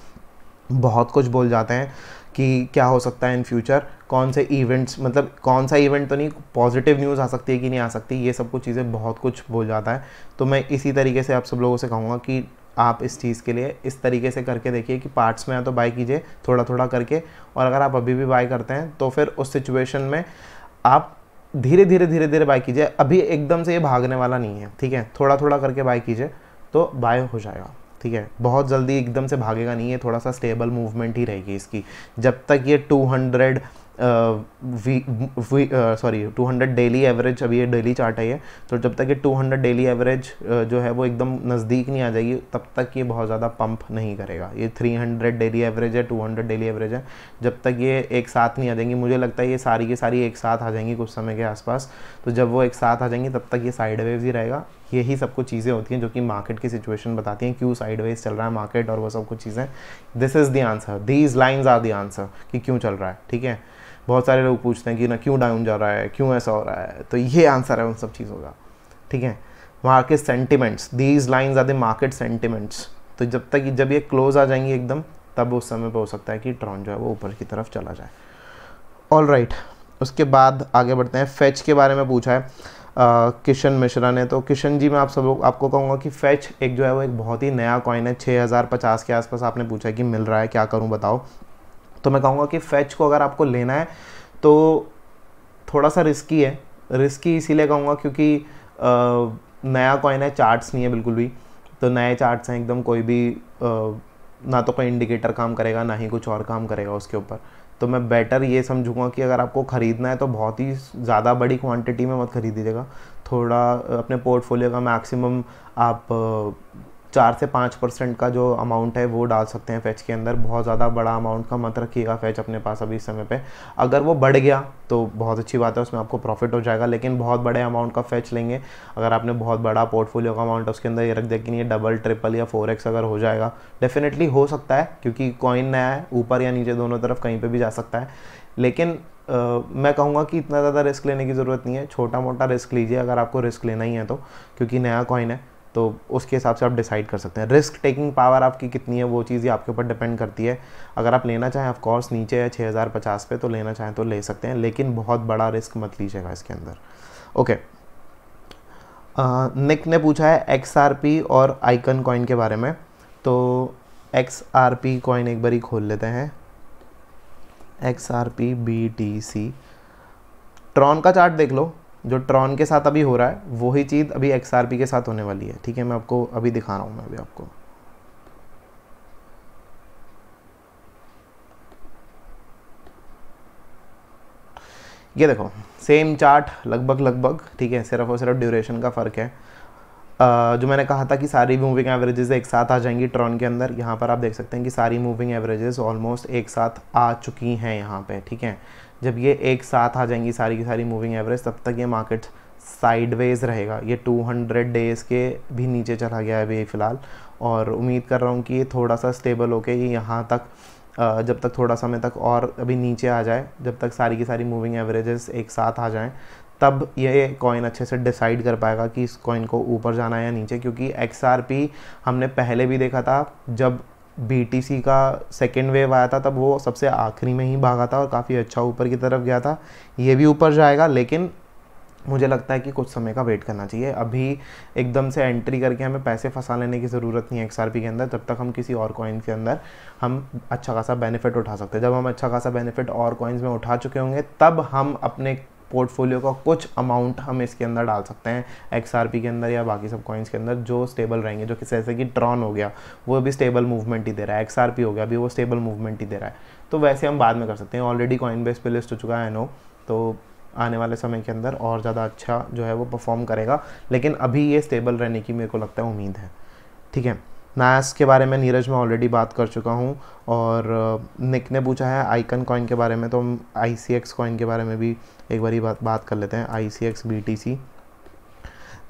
बहुत कुछ बोल जाते हैं कि क्या हो सकता है इन फ्यूचर, कौन से इवेंट्स, मतलब कौन सा इवेंट तो नहीं, पॉजिटिव न्यूज़ आ सकती है कि नहीं आ सकती, ये सब कुछ चीज़ें बहुत कुछ बोल जाता है। तो मैं इसी तरीके से आप सब लोगों से कहूँगा कि आप इस चीज़ के लिए इस तरीके से करके देखिए कि पार्ट्स में या तो बाय कीजिए थोड़ा थोड़ा करके, और अगर आप अभी भी बाय करते हैं तो फिर उस सिचुएशन में आप धीरे धीरे बाय कीजिए। अभी एकदम से ये भागने वाला नहीं है, ठीक है, थोड़ा थोड़ा करके बाय कीजिए तो बाय हो जाएगा। ठीक है, बहुत जल्दी एकदम से भागेगा नहीं, ये थोड़ा सा स्टेबल मूवमेंट ही रहेगी इसकी। जब तक ये 200 डेली एवरेज, अभी ये डेली चार्ट है ये, तो जब तक ये 200 डेली एवरेज जो है वो एकदम नज़दीक नहीं आ जाएगी तब तक ये बहुत ज़्यादा पंप नहीं करेगा। ये 300 डेली एवरेज है, 200 डेली एवरेज है, जब तक ये एक साथ नहीं आ जाएंगी, मुझे लगता है ये सारी की सारी एक साथ आ जाएंगी कुछ समय के आसपास। तो जब वो एक साथ आ जाएंगी तब तक ये साइडवेज ही रहेगा। यही सब कुछ चीज़ें होती हैं जो कि मार्केट की सिचुएशन बताती हैं, क्यों साइडवेज चल रहा है मार्केट और वो सब कुछ चीज़ें। This is the answer, these lines are the answer कि क्यों चल रहा है। ठीक है, बहुत सारे लोग पूछते हैं कि ना क्यों डाउन जा रहा है, क्यों ऐसा हो रहा है, तो ये आंसर है उन सब चीज़ों का। ठीक है, market sentiments, these lines are the market sentiments. तो जब ये क्लोज आ जाएंगी एकदम, तब उस समय पे हो सकता है कि ट्रॉन जो है वो ऊपर की तरफ चला जाए। ऑल राइट, उसके बाद आगे बढ़ते हैं। फेच के बारे में पूछा है किशन मिश्रा ने। तो किशन जी, मैं आपको कहूँगा कि फेच एक जो है वो एक बहुत ही नया कॉइन है, 6050 के आसपास आपने पूछा है कि मिल रहा है, क्या करूँ बताओ। तो मैं कहूँगा कि फेच को अगर आपको लेना है तो थोड़ा सा रिस्की है। रिस्की इसीलिए कहूँगा क्योंकि नया कॉइन है, चार्ट्स नहीं है बिल्कुल भी, तो नए चार्ट्स हैं एकदम, कोई भी ना तो कोई इंडिकेटर काम करेगा ना ही कुछ और काम करेगा उसके ऊपर। तो मैं बेटर ये समझूंगा कि अगर आपको ख़रीदना है तो बहुत ही ज़्यादा बड़ी क्वांटिटी में मत खरीदिएगा, थोड़ा अपने पोर्टफोलियो का मैक्सिमम आप 4 से 5% का जो अमाउंट है वो डाल सकते हैं फेच के अंदर। बहुत ज़्यादा बड़ा अमाउंट का मत रखिएगा फेच अपने पास अभी इस समय पे। अगर वो बढ़ गया तो बहुत अच्छी बात है, उसमें आपको प्रॉफिट हो जाएगा, लेकिन बहुत बड़े अमाउंट का फेच लेंगे, अगर आपने बहुत बड़ा पोर्टफोलियो का अमाउंट उसके अंदर ये रख दिया कि नहीं डबल ट्रिपल या 4x अगर हो जाएगा, डेफिनेटली हो सकता है क्योंकि कॉइन नया है, ऊपर या नीचे दोनों तरफ कहीं पर भी जा सकता है। लेकिन मैं कहूँगा कि इतना ज़्यादा रिस्क लेने की ज़रूरत नहीं है, छोटा मोटा रिस्क लीजिए अगर आपको रिस्क लेना ही है तो, क्योंकि नया कॉइन है तो उसके हिसाब से आप डिसाइड कर सकते हैं। रिस्क टेकिंग पावर आपकी कितनी है वो चीज़ ही आपके ऊपर डिपेंड करती है। अगर आप लेना चाहें ऑफ कोर्स नीचे है 6050 पे, तो लेना चाहें तो ले सकते हैं, लेकिन बहुत बड़ा रिस्क मत लीजिएगा इसके अंदर। ओके, निक ने पूछा है XRP और आइकन कॉइन के बारे में। तो XRP कॉइन एक बार ही खोल लेते हैं, XRP BTC। ट्रॉन का चार्ट देख लो, जो ट्रॉन के साथ अभी हो रहा है वही चीज़ अभी XRP के साथ होने वाली है। ठीक है, मैं आपको अभी दिखा रहा हूँ, मैं अभी आपको ये देखो, सेम चार्ट लगभग। ठीक है, सिर्फ और सिर्फ ड्यूरेशन का फ़र्क है। जो मैंने कहा था कि सारी मूविंग एवरेजेस एक साथ आ जाएंगी ट्रॉन के अंदर, यहाँ पर आप देख सकते हैं कि सारी मूविंग एवरेजेस ऑलमोस्ट एक साथ आ चुकी हैं यहाँ पे। ठीक है, जब ये एक साथ आ जाएंगी सारी की सारी मूविंग एवरेज, तब तक ये मार्केट साइडवेज रहेगा। ये 200 डेज़ के भी नीचे चला गया है अभी फ़िलहाल, और उम्मीद कर रहा हूँ कि ये थोड़ा सा स्टेबल होके ये यहाँ तक जब तक थोड़ा समय तक और अभी नीचे आ जाए, जब तक सारी की सारी मूविंग एवरेजेस एक साथ आ जाएं, तब ये कॉइन अच्छे से डिसाइड कर पाएगा कि इस कॉइन को ऊपर जाना है या नीचे। क्योंकि XRP हमने पहले भी देखा था, जब BTC का सेकेंड वेव आया था तब वो सबसे आखिरी में ही भागा था और काफ़ी अच्छा ऊपर की तरफ गया था। ये भी ऊपर जाएगा, लेकिन मुझे लगता है कि कुछ समय का वेट करना चाहिए। अभी एकदम से एंट्री करके हमें पैसे फंसा लेने की ज़रूरत नहीं है XRP के अंदर। जब तक हम किसी और कॉइन के अंदर हम अच्छा खासा बेनिफिट उठा सकते हैं। जब हम अच्छा खासा बेनिफिट और कॉइन्स में उठा चुके होंगे, तब हम अपने पोर्टफोलियो का कुछ अमाउंट हम इसके अंदर डाल सकते हैं XRP के अंदर या बाकी सब कॉइन्स के अंदर जो स्टेबल रहेंगे, जो कि जैसे कि ट्रॉन हो गया वो भी स्टेबल मूवमेंट ही दे रहा है, XRP हो गया अभी वो स्टेबल मूवमेंट ही दे रहा है। तो वैसे हम बाद में कर सकते हैं, ऑलरेडी कॉइनबेस पे लिस्ट हो चुका है नो, तो आने वाले समय के अंदर और ज़्यादा अच्छा जो है वो परफॉर्म करेगा, लेकिन अभी ये स्टेबल रहने की मेरे को लगता है उम्मीद है। ठीक है, नास के बारे में नीरज मैं ऑलरेडी बात कर चुका हूँ, और निक ने पूछा है आइकन कॉइन के बारे में, तो हम ICX कॉइन के बारे में भी एक बारी बात कर लेते हैं। ICX BTC,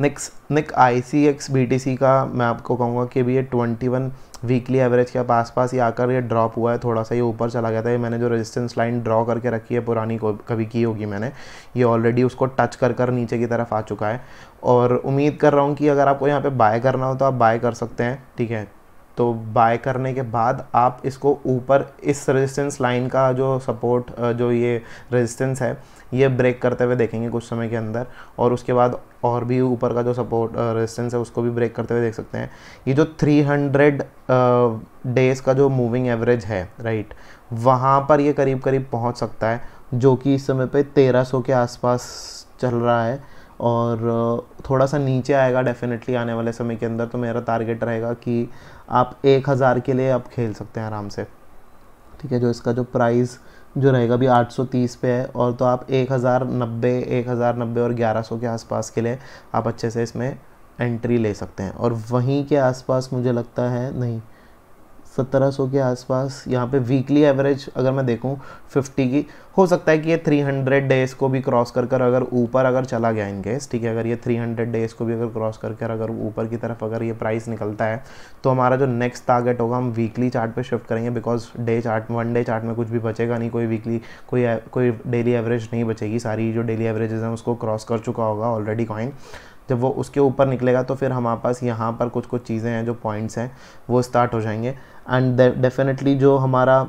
निक ICX BTC का मैं आपको कहूँगा कि अभी ये 21 वीकली एवरेज के आसपास ही आकर ये ड्रॉप हुआ है, थोड़ा सा ये ऊपर चला गया था। ये मैंने जो रेजिस्टेंस लाइन ड्रॉ करके रखी है पुरानी को कभी की होगी मैंने, ये ऑलरेडी उसको टच कर नीचे की तरफ आ चुका है, और उम्मीद कर रहा हूँ कि अगर आपको यहाँ पे बाय करना हो तो आप बाय कर सकते हैं। ठीक है, तो बाय करने के बाद आप इसको ऊपर इस रेजिस्टेंस लाइन का जो सपोर्ट जो ये रेजिस्टेंस है ये ब्रेक करते हुए देखेंगे कुछ समय के अंदर, और उसके बाद और भी ऊपर का जो सपोर्ट रेजिस्टेंस है उसको भी ब्रेक करते हुए देख सकते हैं। ये जो 300 डेज़ का जो मूविंग एवरेज है राइट, वहाँ पर ये करीब करीब पहुँच सकता है, जो कि इस समय पे 1300 के आसपास चल रहा है, और थोड़ा सा नीचे आएगा डेफिनेटली आने वाले समय के अंदर। तो मेरा टारगेट रहेगा कि आप 1000 के लिए आप खेल सकते हैं आराम से। ठीक है, जो इसका जो प्राइस जो रहेगा अभी 830 पे है, और तो आप 1090 और 1100 के आसपास के लिए आप अच्छे से इसमें एंट्री ले सकते हैं, और वहीं के आसपास मुझे लगता है नहीं 1700 के आसपास यहाँ पे वीकली एवरेज अगर मैं देखूँ 50 की, हो सकता है कि ये 300 डेज़ को भी क्रॉस कर अगर ऊपर अगर चला गया इन केस। ठीक है, अगर ये 300 डेज़ को भी अगर क्रॉस कर अगर ऊपर की तरफ अगर ये प्राइस निकलता है तो हमारा जो नेक्स्ट टारगेट होगा हम वीकली चार्ट पे शिफ्ट करेंगे, बिकॉज वन डे चार्ट में कुछ भी बचेगा नहीं, कोई वीकली कोई डेली एवरेज नहीं बचेगी, सारी जो डेली एवरेजेस हैं उसको क्रॉस कर चुका होगा ऑलरेडी कॉइन। जब वो उसके ऊपर निकलेगा तो फिर हमारे पास यहाँ पर कुछ चीज़ें हैं जो पॉइंट्स हैं वो स्टार्ट हो जाएंगे, एंड डेफिनेटली जो हमारा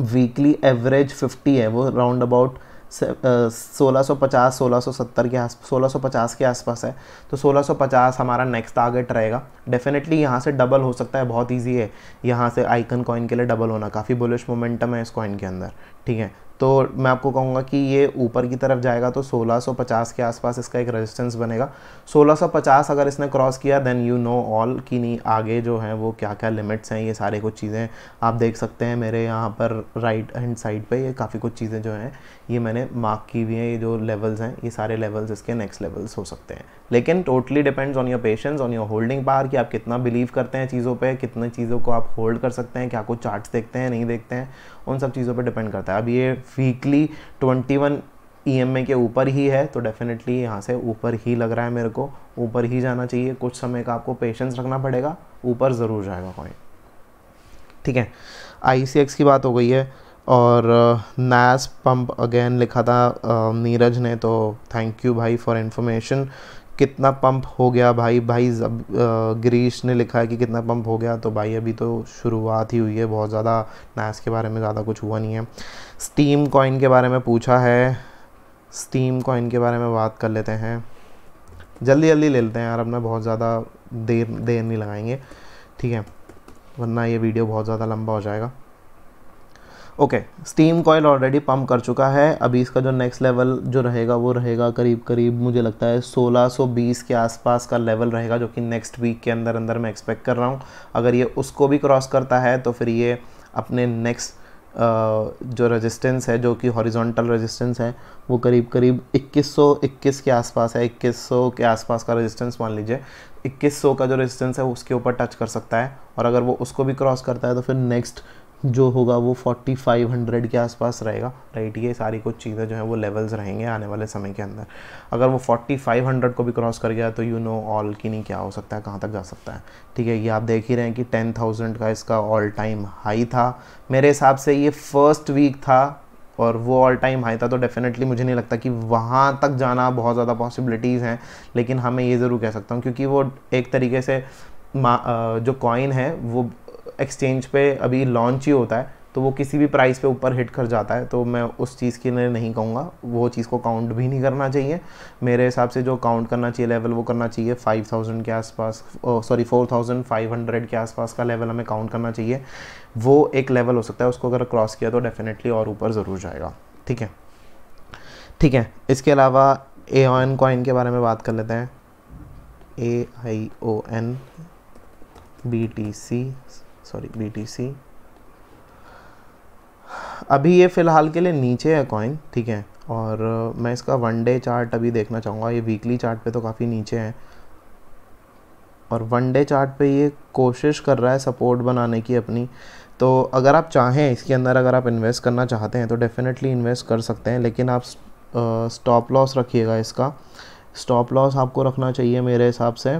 वीकली एवरेज 50 है वो राउंड अबाउट 1650 के आस 1650 के आसपास है। तो 1650 हमारा नेक्स्ट टारगेट रहेगा। डेफिनेटली यहाँ से डबल हो सकता है, बहुत इजी है यहाँ से आइकन कॉइन के लिए डबल होना, काफ़ी बुलिश मोमेंटम है इस कॉइन के अंदर। ठीक है, तो मैं आपको कहूँगा कि ये ऊपर की तरफ जाएगा तो 1650 के आसपास इसका एक रेजिस्टेंस बनेगा। 1650 अगर इसने क्रॉस किया देन यू नो ऑल कि नहीं आगे जो है वो क्या क्या लिमिट्स हैं, ये सारे कुछ चीज़ें आप देख सकते हैं मेरे यहाँ पर राइट हैंड साइड पे। ये काफ़ी कुछ चीज़ें जो हैं ये मैंने मार्क की हुई हैं, ये जो लेवल्स हैं ये सारे लेवल्स इसके नेक्स्ट लेवल्स हो सकते हैं, लेकिन totally depends on your patience, on your holding power कि आप कितना बिलीव करते हैं चीज़ों पे, कितनी चीज़ों को आप होल्ड कर सकते हैं, क्या कुछ चार्ट्स देखते हैं नहीं देखते हैं, उन सब चीज़ों पे डिपेंड करता है। अब ये वीकली 21 EMA के ऊपर ही है तो डेफिनेटली यहाँ से ऊपर ही लग रहा है मेरे को, ऊपर ही जाना चाहिए। कुछ समय का आपको पेशेंस रखना पड़ेगा, ऊपर ज़रूर जाएगा कॉइन। ठीक है, ICX की बात हो गई है, और नास पंप अगेन लिखा था नीरज ने, तो थैंक यू भाई फॉर इन्फॉर्मेशन। कितना पंप हो गया भाई गिरीश ने लिखा है कि कितना पंप हो गया, तो भाई अभी तो शुरुआत ही हुई है, बहुत ज़्यादा नास के बारे में ज़्यादा कुछ हुआ नहीं है। स्टीम कॉइन के बारे में पूछा है, स्टीम कॉइन के बारे में बात कर लेते हैं, जल्दी ले लेते हैं यार, अपना बहुत ज़्यादा देर नहीं लगाएंगे। ठीक है, वरना ये वीडियो बहुत ज़्यादा लंबा हो जाएगा। Okay, steam coin already pump कर चुका है। अभी इसका जो नेक्स्ट लेवल जो रहेगा वो रहेगा करीब मुझे लगता है 1620 के आसपास का लेवल रहेगा, जो कि नेक्स्ट वीक के अंदर मैं एक्सपेक्ट कर रहा हूँ। अगर ये उसको भी क्रॉस करता है तो फिर ये अपने नेक्स्ट जो रेजिस्टेंस है, जो कि हॉरिजॉन्टल रेजिस्टेंस है, वो करीब 2121 के आसपास है। 2100 के आसपास का रेजिस्टेंस मान लीजिए, 2100 का जो रेजिस्टेंस है उसके ऊपर टच कर सकता है, और अगर वो उसको भी क्रॉस करता है तो फिर नेक्स्ट जो होगा वो 4500 के आसपास रहेगा। राइट, ये सारी कुछ चीज़ें जो हैं वो लेवल्स रहेंगे आने वाले समय के अंदर। अगर वो 4500 को भी क्रॉस कर गया तो यू नो ऑल की नहीं क्या हो सकता है, कहाँ तक जा सकता है। ठीक है, ये आप देख ही रहे हैं कि 10,000 का इसका ऑल टाइम हाई था। मेरे हिसाब से ये फर्स्ट वीक था और वो ऑल टाइम हाई था, तो डेफिनेटली मुझे नहीं लगता कि वहाँ तक जाना बहुत ज़्यादा पॉसिबिलिटीज़ हैं, लेकिन हाँ मैं ये ज़रूर कह सकता हूँ क्योंकि वो एक तरीके से जो कॉइन है वो एक्सचेंज पे अभी लॉन्च ही होता है, तो वो किसी भी प्राइस पे ऊपर हिट कर जाता है, तो मैं उस चीज़ के लिए नहीं कहूँगा, वो चीज़ को काउंट भी नहीं करना चाहिए। मेरे हिसाब से जो काउंट करना चाहिए लेवल वो करना चाहिए 5000 के आसपास, 4500 के आसपास का लेवल हमें काउंट करना चाहिए। वो एक लेवल हो सकता है, उसको अगर क्रॉस किया तो डेफिनेटली और ऊपर ज़रूर जाएगा। ठीक है, ठीक है, इसके अलावा AON कॉइन के बारे में बात कर लेते हैं। AION BTC। अभी ये फ़िलहाल के लिए नीचे है कॉइन, ठीक है, और मैं इसका 1 डे चार्ट अभी देखना चाहूँगा। ये वीकली चार्ट पे तो काफ़ी नीचे है, और 1 डे चार्ट पे ये कोशिश कर रहा है सपोर्ट बनाने की अपनी। तो अगर आप चाहें इसके अंदर, अगर आप इन्वेस्ट करना चाहते हैं तो डेफिनेटली इन्वेस्ट कर सकते हैं, लेकिन आप स्टॉप लॉस रखिएगा। इसका स्टॉप लॉस आपको रखना चाहिए मेरे हिसाब से,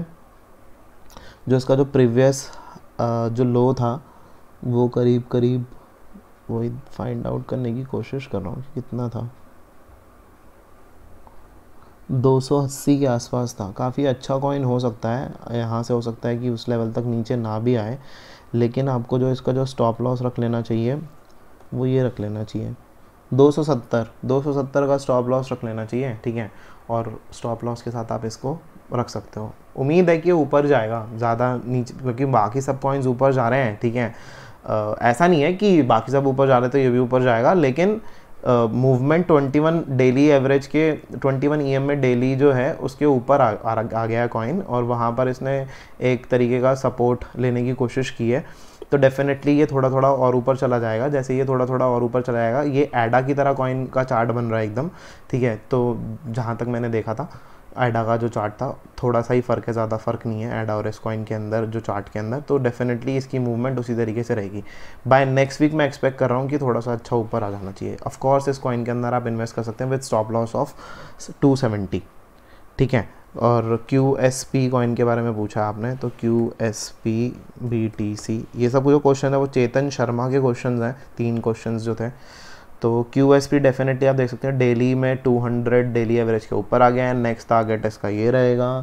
जो इसका जो प्रीवियस जो लो था वो करीब वही फाइंड आउट करने की कोशिश कर रहा हूँ कि कितना था, 280 के आसपास था। काफ़ी अच्छा कॉइन हो सकता है, यहाँ से हो सकता है कि उस लेवल तक नीचे ना भी आए, लेकिन आपको जो इसका जो स्टॉप लॉस रख लेना चाहिए वो ये रख लेना चाहिए 270 का स्टॉप लॉस रख लेना चाहिए, ठीक है। और स्टॉप लॉस के साथ आप इसको रख सकते हो। उम्मीद है कि ऊपर जाएगा, ज़्यादा नीचे, क्योंकि बाकी सब कॉइन्स ऊपर जा रहे हैं, ठीक है। ऐसा नहीं है कि बाकी सब ऊपर जा रहे तो ये भी ऊपर जाएगा, लेकिन मूवमेंट 21 डेली एवरेज के 21 EM में डेली जो है उसके ऊपर आ गया है कॉइन, और वहाँ पर इसने एक तरीके का सपोर्ट लेने की कोशिश की है। तो डेफिनेटली ये थोड़ा थोड़ा और ऊपर चला जाएगा। जैसे ये थोड़ा थोड़ा और ऊपर चला जाएगा, ये एडा की तरह कॉइन का चार्ट बन रहा है एकदम, ठीक है। तो जहाँ तक मैंने देखा था एडा का जो चार्ट था, थोड़ा सा ही फ़र्क है, ज़्यादा फ़र्क नहीं है एडा और इस कॉइन के अंदर जो चार्ट के अंदर। तो डेफिनेटली इसकी मूवमेंट उसी तरीके से रहेगी। बाय नेक्स्ट वीक मैं एक्सपेक्ट कर रहा हूँ कि थोड़ा सा अच्छा ऊपर आ जाना चाहिए। ऑफ कोर्स इस कॉइन के अंदर आप इन्वेस्ट कर सकते हैं विद स्टॉप लॉस ऑफ 270, ठीक है। और QSP कॉइन के बारे में पूछा आपने, तो QSP BTC, ये सब जो क्वेश्चन है वो चेतन शर्मा के क्वेश्चन हैं, 3 क्वेश्चन जो थे। तो QSP डेफिनेटली आप देख सकते हैं डेली में 200 डेली एवरेज के ऊपर आ गया है। नेक्स्ट टारगेट इसका ये रहेगा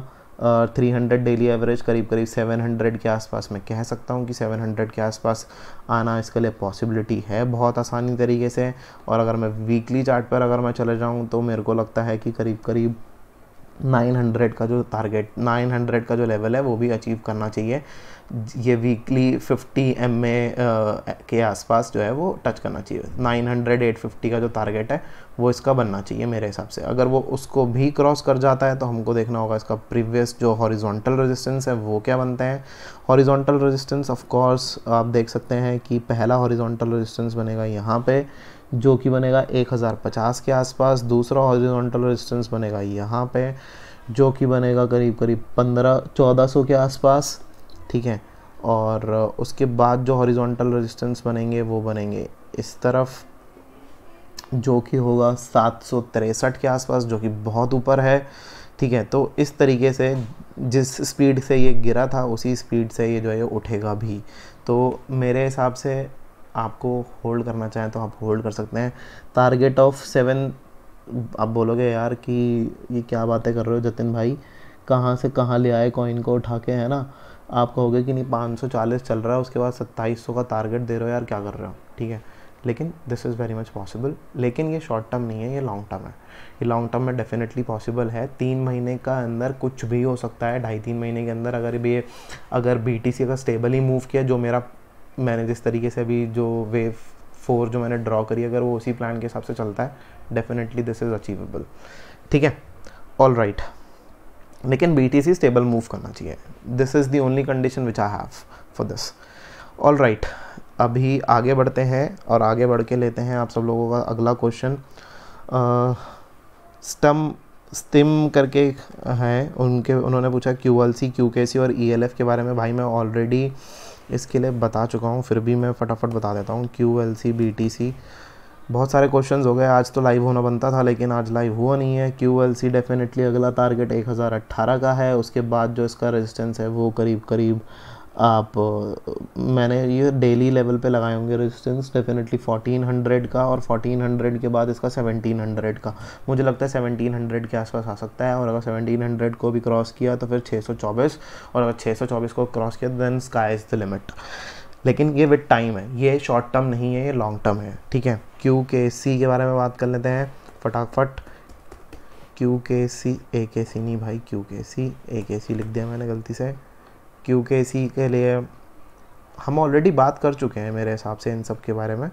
300 डेली एवरेज, करीब 700 के आसपास। मैं कह सकता हूँ कि 700 के आसपास आना इसके लिए पॉसिबिलिटी है बहुत आसानी तरीके से। और अगर मैं वीकली चार्ट पर अगर मैं चले जाऊँ तो मेरे को लगता है कि करीब 900 का जो टारगेट, 900 का जो लेवल है वो भी अचीव करना चाहिए। ये वीकली 50 MA के आसपास जो है वो टच करना चाहिए। 900 850 का जो टारगेट है वो इसका बनना चाहिए मेरे हिसाब से। अगर वो उसको भी क्रॉस कर जाता है तो हमको देखना होगा इसका प्रीवियस जो हॉरिजॉन्टल रेजिस्टेंस है वो क्या बनते हैं। हॉरिजॉन्टल रेजिस्टेंस ऑफ कोर्स आप देख सकते हैं कि पहला हॉरिजॉन्टल रेजिस्टेंस बनेगा यहाँ पे, जो कि बनेगा 1050 के आसपास। दूसरा हॉरिजॉन्टल रेजिस्टेंस बनेगा यहाँ पे, जो कि बनेगा करीब 1400 के आसपास, ठीक है। और उसके बाद जो हॉरिजॉन्टल रेजिस्टेंस बनेंगे वो बनेंगे इस तरफ, जो कि होगा 763 के आसपास, जो कि बहुत ऊपर है, ठीक है। तो इस तरीके से जिस स्पीड से ये गिरा था उसी स्पीड से ये जो है उठेगा भी। तो मेरे हिसाब से आपको होल्ड करना चाहें तो आप होल्ड कर सकते हैं। टारगेट ऑफ 7, आप बोलोगे यार कि ये क्या बातें कर रहे हो जतिन भाई, कहाँ से कहाँ ले आए कॉइन को उठा के, है ना। आप कहोगे कि नहीं 540 चल रहा है, उसके बाद 2700 का टारगेट दे रहे हो, यार क्या कर रहे हो, ठीक है। लेकिन this is very much possible. लेकिन ये शॉर्ट टर्म नहीं है, ये लॉन्ग टर्म है। ये लॉन्ग टर्म में डेफिनेटली पॉसिबल है। 3 महीने का अंदर कुछ भी हो सकता है। 2.5-3 महीने के अंदर अगर BTC का स्टेबली मूव किया, जो मैंने जिस तरीके से अभी जो वेव 4 जो मैंने ड्रॉ करी, अगर वो उसी प्लान के हिसाब से चलता है, डेफिनेटली दिस इज़ अचीवेबल, ठीक है। ऑल राइट, लेकिन BTC स्टेबल मूव करना चाहिए। This is the only condition which I have for this. All right, अभी आगे बढ़ते हैं और आगे बढ़ के लेते हैं आप सब लोगों का अगला क्वेश्चन। स्टिम करके हैं, उन्होंने पूछा QLC, QKC और ELF के बारे में। भाई मैं ऑलरेडी इसके लिए बता चुका हूँ, फिर भी मैं फटाफट बता देता हूँ। QLC BTC, बहुत सारे क्वेश्चंस हो गए। आज तो लाइव होना बनता था लेकिन आज लाइव हुआ नहीं है। QLC डेफिनेटली अगला टारगेट 1018 का है। उसके बाद जो इसका रेजिस्टेंस है वो करीब मैंने ये डेली लेवल पे लगाए होंगे रेजिस्टेंस, डेफिनेटली 1400 का, और 1400 के बाद इसका 1700 का। मुझे लगता है 1700 के आसपास आ सकता है। और अगर 1700 को भी क्रॉस किया तो फिर 624, और अगर 624 को क्रॉस किया then sky is the limit. लेकिन ये विद टाइम है, ये शॉर्ट टर्म नहीं है, ये लॉन्ग टर्म है, ठीक है। QKC के बारे में बात कर लेते हैं फटाफट। QKC, AKC नहीं भाई, QKC AKC लिख दिया मैंने गलती से। QKC के लिए हम ऑलरेडी बात कर चुके हैं मेरे हिसाब से इन सब के बारे में।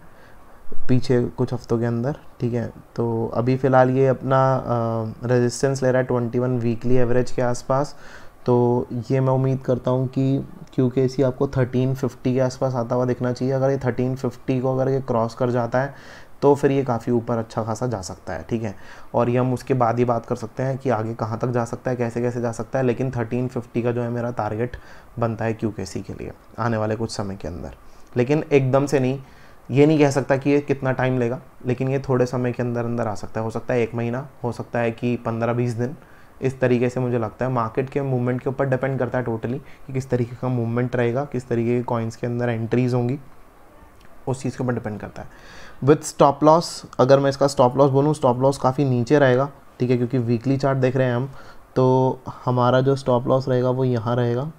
पीछे कुछ हफ्तों के अंदर, ठीक है। तो अभी फ़िलहाल ये अपना रेजिस्टेंस ले रहा है 21 वीकली एवरेज के आसपास। तो ये मैं उम्मीद करता हूँ कि QKC आपको 1350 के आसपास आता हुआ दिखना चाहिए। अगर ये 1350 को अगर ये क्रॉस कर जाता है तो फिर ये काफ़ी ऊपर अच्छा खासा जा सकता है, ठीक है। और ये हम उसके बाद ही बात कर सकते हैं कि आगे कहाँ तक जा सकता है, कैसे कैसे जा सकता है। लेकिन 1350 का जो है मेरा टारगेट बनता है QKC के लिए आने वाले कुछ समय के अंदर। लेकिन एकदम से नहीं, ये नहीं कह सकता कि ये कितना टाइम लेगा, लेकिन ये थोड़े समय के अंदर अंदर आ सकता है। हो सकता है 1 महीना, हो सकता है कि 15-20 दिन, इस तरीके से मुझे लगता है। मार्केट के मूवमेंट के ऊपर डिपेंड करता है टोटली कि किस तरीके का मूवमेंट रहेगा, किस तरीके के कॉइन्स के अंदर एंट्रीज होंगी, उस चीज़ के ऊपर डिपेंड करता है। विथ स्टॉप लॉस, अगर मैं इसका स्टॉप लॉस बोलूँ, स्टॉप लॉस काफ़ी नीचे रहेगा, ठीक है, क्योंकि वीकली चार्ट देख रहे हैं हम। तो हमारा जो स्टॉप लॉस रहेगा वो यहाँ रहेगा,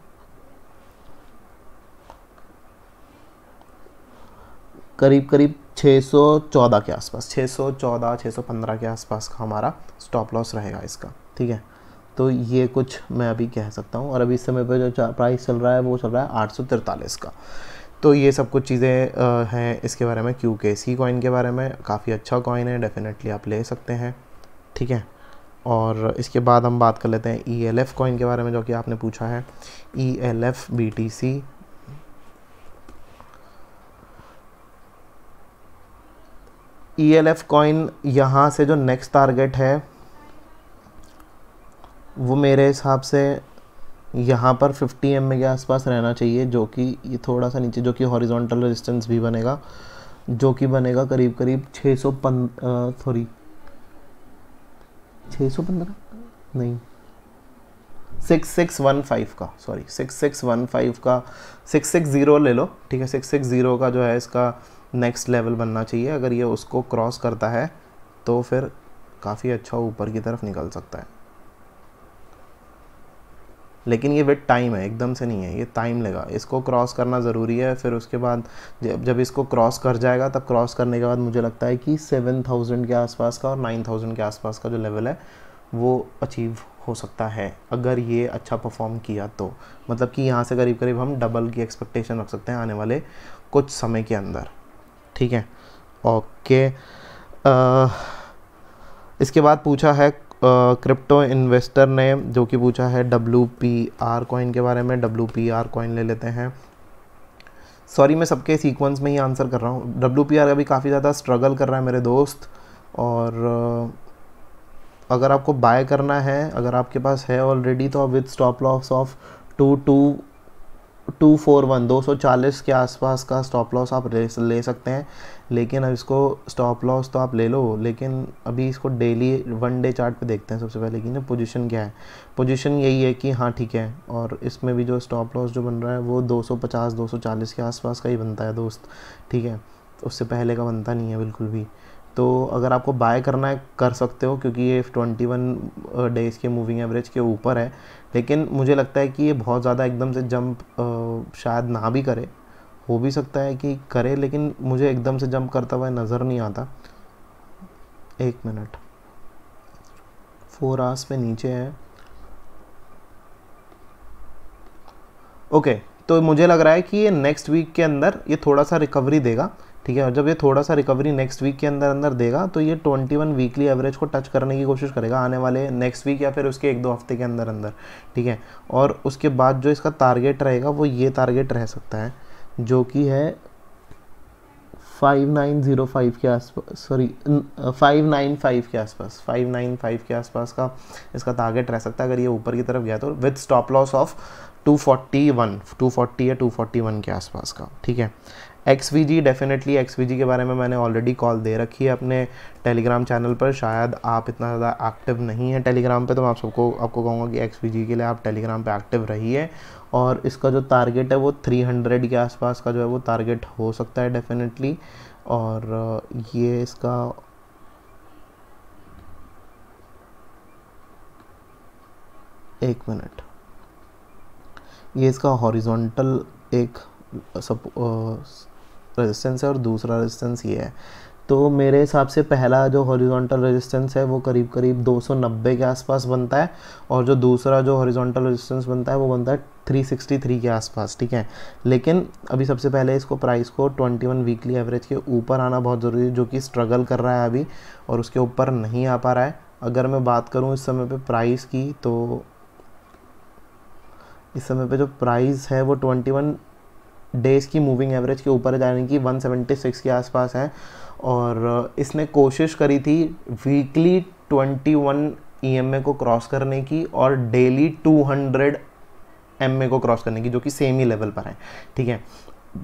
करीब करीब 614 के आसपास, 614 615 के आसपास का हमारा स्टॉप लॉस रहेगा इसका, ठीक है। तो ये कुछ मैं अभी कह सकता हूँ। और अभी इस समय पे जो प्राइस चल रहा है वो चल रहा है 843 का। तो ये सब कुछ चीज़ें हैं इसके बारे में। QKC कॉइन के बारे में, काफ़ी अच्छा कॉइन है, डेफिनेटली आप ले सकते हैं, ठीक है। और इसके बाद हम बात कर लेते हैं ELF कॉइन के बारे में, जो कि आपने पूछा है। ELF BTC, ELF कॉइन यहाँ से जो नेक्स्ट टारगेट है वो मेरे हिसाब से यहाँ पर 50 MA के आसपास रहना चाहिए, जो कि ये थोड़ा सा नीचे, जो कि हॉरिजॉन्टल रेजिस्टेंस भी बनेगा, जो कि बनेगा करीब करीब 615 नहीं, 6615 का, सॉरी 6615 का, 660 ले लो, ठीक है। 660 का जो है इसका नेक्स्ट लेवल बनना चाहिए। अगर ये उसको क्रॉस करता है तो फिर काफ़ी अच्छा ऊपर की तरफ निकल सकता है। लेकिन ये विद टाइम है, एकदम से नहीं है, ये टाइम लेगा, इसको क्रॉस करना ज़रूरी है। फिर उसके बाद जब इसको क्रॉस कर जाएगा, तब क्रॉस करने के बाद मुझे लगता है कि 7000 के आसपास का और 9000 के आसपास का जो लेवल है वो अचीव हो सकता है, अगर ये अच्छा परफॉर्म किया तो। मतलब कि यहाँ से करीब करीब हम डबल की एक्सपेक्टेशन रख सकते हैं आने वाले कुछ समय के अंदर, ठीक है। ओके, इसके बाद पूछा है क्रिप्टो इन्वेस्टर ने, जो कि पूछा है WPR कॉइन के बारे में। WPR कॉइन ले लेते हैं। सॉरी, मैं सबके सीक्वेंस में ही आंसर कर रहा हूँ। WPR अभी काफ़ी ज़्यादा स्ट्रगल कर रहा है मेरे दोस्त, और अगर आपको बाय करना है, अगर आपके पास है ऑलरेडी, तो आप विद स्टॉप लॉस ऑफ 240 के आसपास का स्टॉप लॉस आप ले सकते हैं। लेकिन अब इसको स्टॉप लॉस तो आप ले लो, लेकिन अभी इसको डेली 1 डे चार्ट पे देखते हैं सबसे पहले कि ना पोजीशन क्या है। पोजीशन यही है कि हाँ ठीक है, और इसमें भी जो स्टॉप लॉस जो बन रहा है वो 250 240 के आसपास का ही बनता है दोस्त, ठीक है। उससे पहले का बनता नहीं है बिल्कुल भी। तो अगर आपको बाय करना है कर सकते हो, क्योंकि ये 21 डेज़ के मूविंग एवरेज के ऊपर है। लेकिन मुझे लगता है कि ये बहुत ज़्यादा एकदम से जंप शायद ना भी करे, हो भी सकता है कि करे, लेकिन मुझे एकदम से जंप करता हुआ नज़र नहीं आता। 1 मिनट, 4 आवर्स पे नीचे है। ओके, तो मुझे लग रहा है कि ये नेक्स्ट वीक के अंदर ये थोड़ा सा रिकवरी देगा, ठीक है। और जब ये थोड़ा सा रिकवरी नेक्स्ट वीक के अंदर अंदर देगा, तो ये 21 वीकली एवरेज को टच करने की कोशिश करेगा आने वाले नेक्स्ट वीक या फिर उसके 1-2 हफ्ते के अंदर अंदर, ठीक है। और उसके बाद जो इसका टारगेट रहेगा वो ये टारगेट रह सकता है, जो कि है 5905 के आसपास, सॉरी 595 के आसपास, 595 के आसपास का इसका टारगेट रह सकता है अगर ये ऊपर की तरफ गया तो, विद स्टॉप लॉस ऑफ 240 या 241 के आसपास का, ठीक है। XVG, डेफिनेटली XVG के बारे में मैंने ऑलरेडी कॉल दे रखी है अपने टेलीग्राम चैनल पर। शायद आप इतना ज़्यादा एक्टिव नहीं है टेलीग्राम पे, तो मैं आपको कहूँगा कि XVG के लिए आप टेलीग्राम पे एक्टिव रहिए। और इसका जो टारगेट है वो 300 के आसपास का जो है वो टारगेट हो सकता है डेफिनेटली। और ये इसका एक मिनट, ये इसका हॉरिजॉन्टल एक रेजिस्टेंस है और दूसरा रेजिस्टेंस ये है। तो मेरे हिसाब से पहला जो हॉरिजॉन्टल रेजिस्टेंस है वो करीब करीब 290 के आसपास बनता है, और जो दूसरा जो हॉरिजॉन्टल रेजिस्टेंस बनता है वो बनता है 363 के आसपास, ठीक है। लेकिन अभी सबसे पहले इसको प्राइस को 21 वीकली एवरेज के ऊपर आना बहुत ज़रूरी है, जो कि स्ट्रगल कर रहा है अभी और उसके ऊपर नहीं आ पा रहा है। अगर मैं बात करूं इस समय पे प्राइस की, तो इस समय पे जो प्राइस है वो 21 डेज़ की मूविंग एवरेज के ऊपर जाने की 176 के आसपास है। और इसने कोशिश करी थी वीकली 21 EMA को क्रॉस करने की और डेली 200 MA को क्रॉस करने की, जो कि सेम ही लेवल पर है, ठीक है।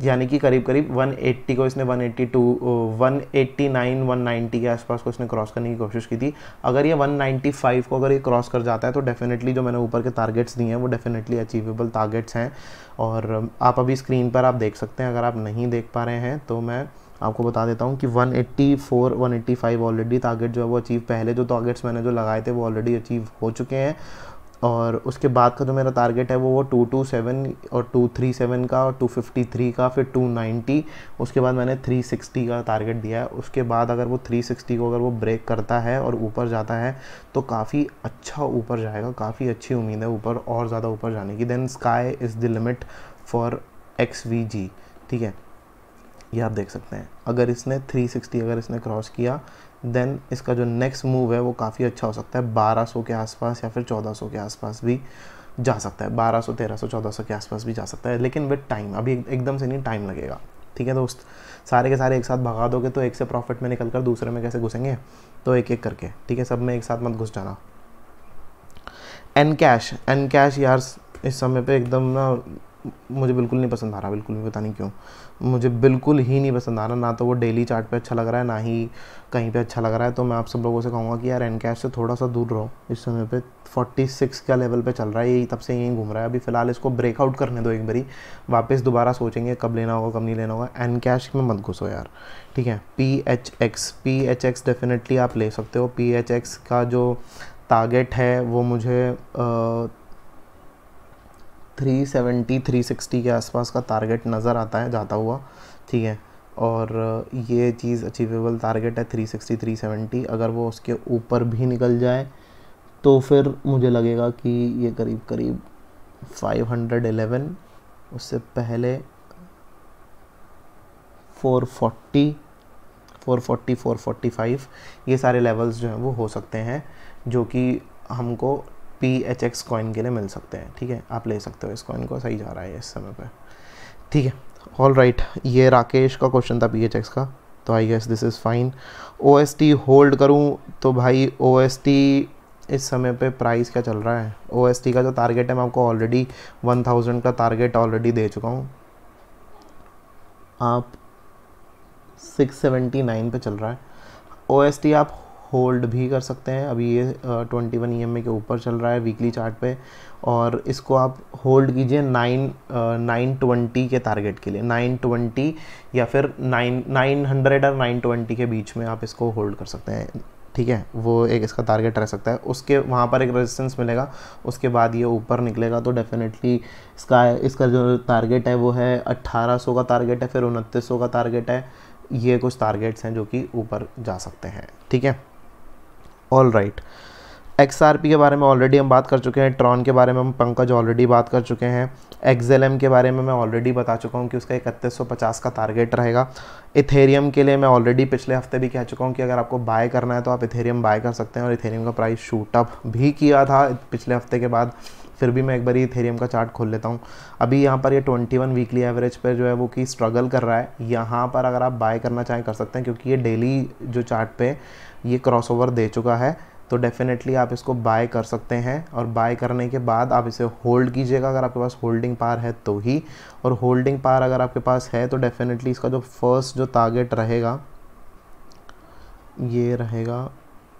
यानी कि करीब करीब 180 को इसने 189 190 के आसपास को इसने क्रॉस करने की कोशिश की थी। अगर ये 195 को अगर ये क्रॉस कर जाता है तो डेफिनेटली जो मैंने ऊपर के टारगेट्स दिए हैं वो डेफिनेटली अचीवेबल टारगेट्स हैं। और आप अभी स्क्रीन पर आप देख सकते हैं, अगर आप नहीं देख पा रहे हैं तो मैं आपको बता देता हूँ कि 184 185 ऑलरेडी टारगेट जो है वो अचीव, पहले जो टारगेट्स मैंने जो लगाए थे वो ऑलरेडी अचीव हो चुके हैं। और उसके बाद का जो मेरा टारगेट है वो 227 और 237 का और 253 का, फिर 290, उसके बाद मैंने 360 का टारगेट दिया है। उसके बाद अगर वो 360 को अगर वो ब्रेक करता है और ऊपर जाता है तो काफ़ी अच्छा ऊपर जाएगा, काफ़ी अच्छी उम्मीद है ऊपर और ज़्यादा ऊपर जाने की। Then sky is the limit for XVG, ठीक है। ये आप देख सकते हैं, अगर इसने 360 अगर इसने क्रॉस किया देन इसका जो नेक्स्ट मूव है वो काफ़ी अच्छा हो सकता है, 1200 के आसपास या फिर 1400 के आसपास भी जा सकता है, 1200 1300 1400 के आसपास भी जा सकता है, लेकिन विद टाइम, अभी एकदम से नहीं, टाइम लगेगा, ठीक है दोस्त। सारे के सारे एक साथ भगा दोगे तो एक से प्रॉफिट में निकल कर दूसरे में कैसे घुसेंगे, तो एक एक करके, ठीक है, सब में एक साथ मत घुस जाना। एनकैश यार इस समय पे एकदम ना मुझे बिल्कुल नहीं पसंद आ रहा, बिल्कुल भी, पता नहीं क्यों मुझे बिल्कुल ही नहीं पसंद आ रहा। ना तो वो डेली चार्ट पे अच्छा लग रहा है, ना ही कहीं पे अच्छा लग रहा है। तो मैं आप सब लोगों से कहूँगा कि यार एनकैश से थोड़ा सा दूर रहो। इस समय पे 46 का लेवल पे चल रहा है, यही तब से यहीं घूम रहा है। अभी फ़िलहाल इसको ब्रेकआउट करने दो एक बारी, वापस दोबारा सोचेंगे कब लेना होगा कब नहीं लेना होगा। एनकैश में मत घुसो यार, ठीक है। PHX डेफिनेटली आप ले सकते हो। PHX का जो टारगेट है वो मुझे 370 360 के आसपास का टारगेट नज़र आता है जाता हुआ, ठीक है। और ये चीज़ अचीवेबल टारगेट है 360 370। अगर वो उसके ऊपर भी निकल जाए तो फिर मुझे लगेगा कि ये करीब करीब 511, उससे पहले 440 445 ये सारे लेवल्स जो हैं वो हो सकते हैं, जो कि हमको PHX कॉइन के लिए मिल सकते हैं, ठीक है। आप ले सकते हो इस कॉइन को, सही जा रहा है इस समय पे, ठीक है। ऑल राइट, ये राकेश का क्वेश्चन था PHX का, तो I guess this is fine. OST hold करूं तो भाई OST इस समय पे प्राइस क्या चल रहा है, OST का जो टारगेट है मैं आपको ऑलरेडी 1000 का टारगेट ऑलरेडी दे चुका हूँ। आप 679 पे चल रहा है। OST आप होल्ड भी कर सकते हैं, अभी ये 21 EMA के ऊपर चल रहा है वीकली चार्ट पे, और इसको आप होल्ड कीजिए 920 के टारगेट के लिए। 920 या फिर 900 और 920 के बीच में आप इसको होल्ड कर सकते हैं, ठीक है। वो एक इसका टारगेट रह सकता है, उसके वहाँ पर एक रेजिस्टेंस मिलेगा, उसके बाद ये ऊपर निकलेगा तो डेफिनेटली इसका जो टारगेट है वो है 1800 का टारगेट है, फिर 2900 का टारगेट है। ये कुछ टारगेट्स हैं जो कि ऊपर जा सकते हैं, ठीक है। ऑल राइट, XRP के बारे में ऑलरेडी हम बात कर चुके हैं, ट्रॉन के बारे में हम पंकज ऑलरेडी बात कर चुके हैं, XLM के बारे में मैं ऑलरेडी बता चुका हूं कि उसका 3150 का टारगेट रहेगा। इथेरियम के लिए मैं ऑलरेडी पिछले हफ्ते भी कह चुका हूं कि अगर आपको बाय करना है तो आप इथेरियम बाय कर सकते हैं, और इथेरियम का प्राइस शूट अप भी किया था पिछले हफ्ते के बाद। फिर भी मैं एक बार इथेरियम का चार्ट खोल लेता हूँ। अभी यहाँ पर ये 21 वीकली एवरेज पर जो है वो कि स्ट्रगल कर रहा है। यहाँ पर अगर आप बाय करना चाहें कर सकते हैं, क्योंकि ये डेली जो चार्ट पे ये क्रॉसओवर दे चुका है, तो डेफिनेटली आप इसको बाय कर सकते हैं। और बाय करने के बाद आप इसे होल्ड कीजिएगा अगर आपके पास होल्डिंग पावर है तो ही, और होल्डिंग पावर अगर आपके पास है तो डेफिनेटली इसका जो फर्स्ट जो टारगेट रहेगा ये रहेगा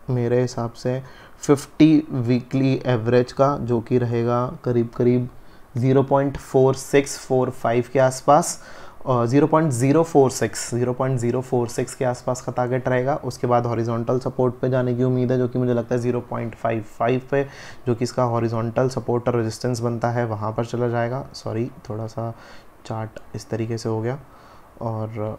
मेरे हिसाब से 50 वीकली एवरेज का, जो कि रहेगा करीब करीब 0.4645 के आसपास, 0.046 के आसपास का टारगेट रहेगा। उसके बाद हॉरिजॉन्टल सपोर्ट पे जाने की उम्मीद है, जो कि मुझे लगता है 0.55 पे, जो कि इसका हॉरिजॉन्टल सपोर्ट और रेजिस्टेंस बनता है, वहाँ पर चला जाएगा। सॉरी, थोड़ा सा चार्ट इस तरीके से हो गया। और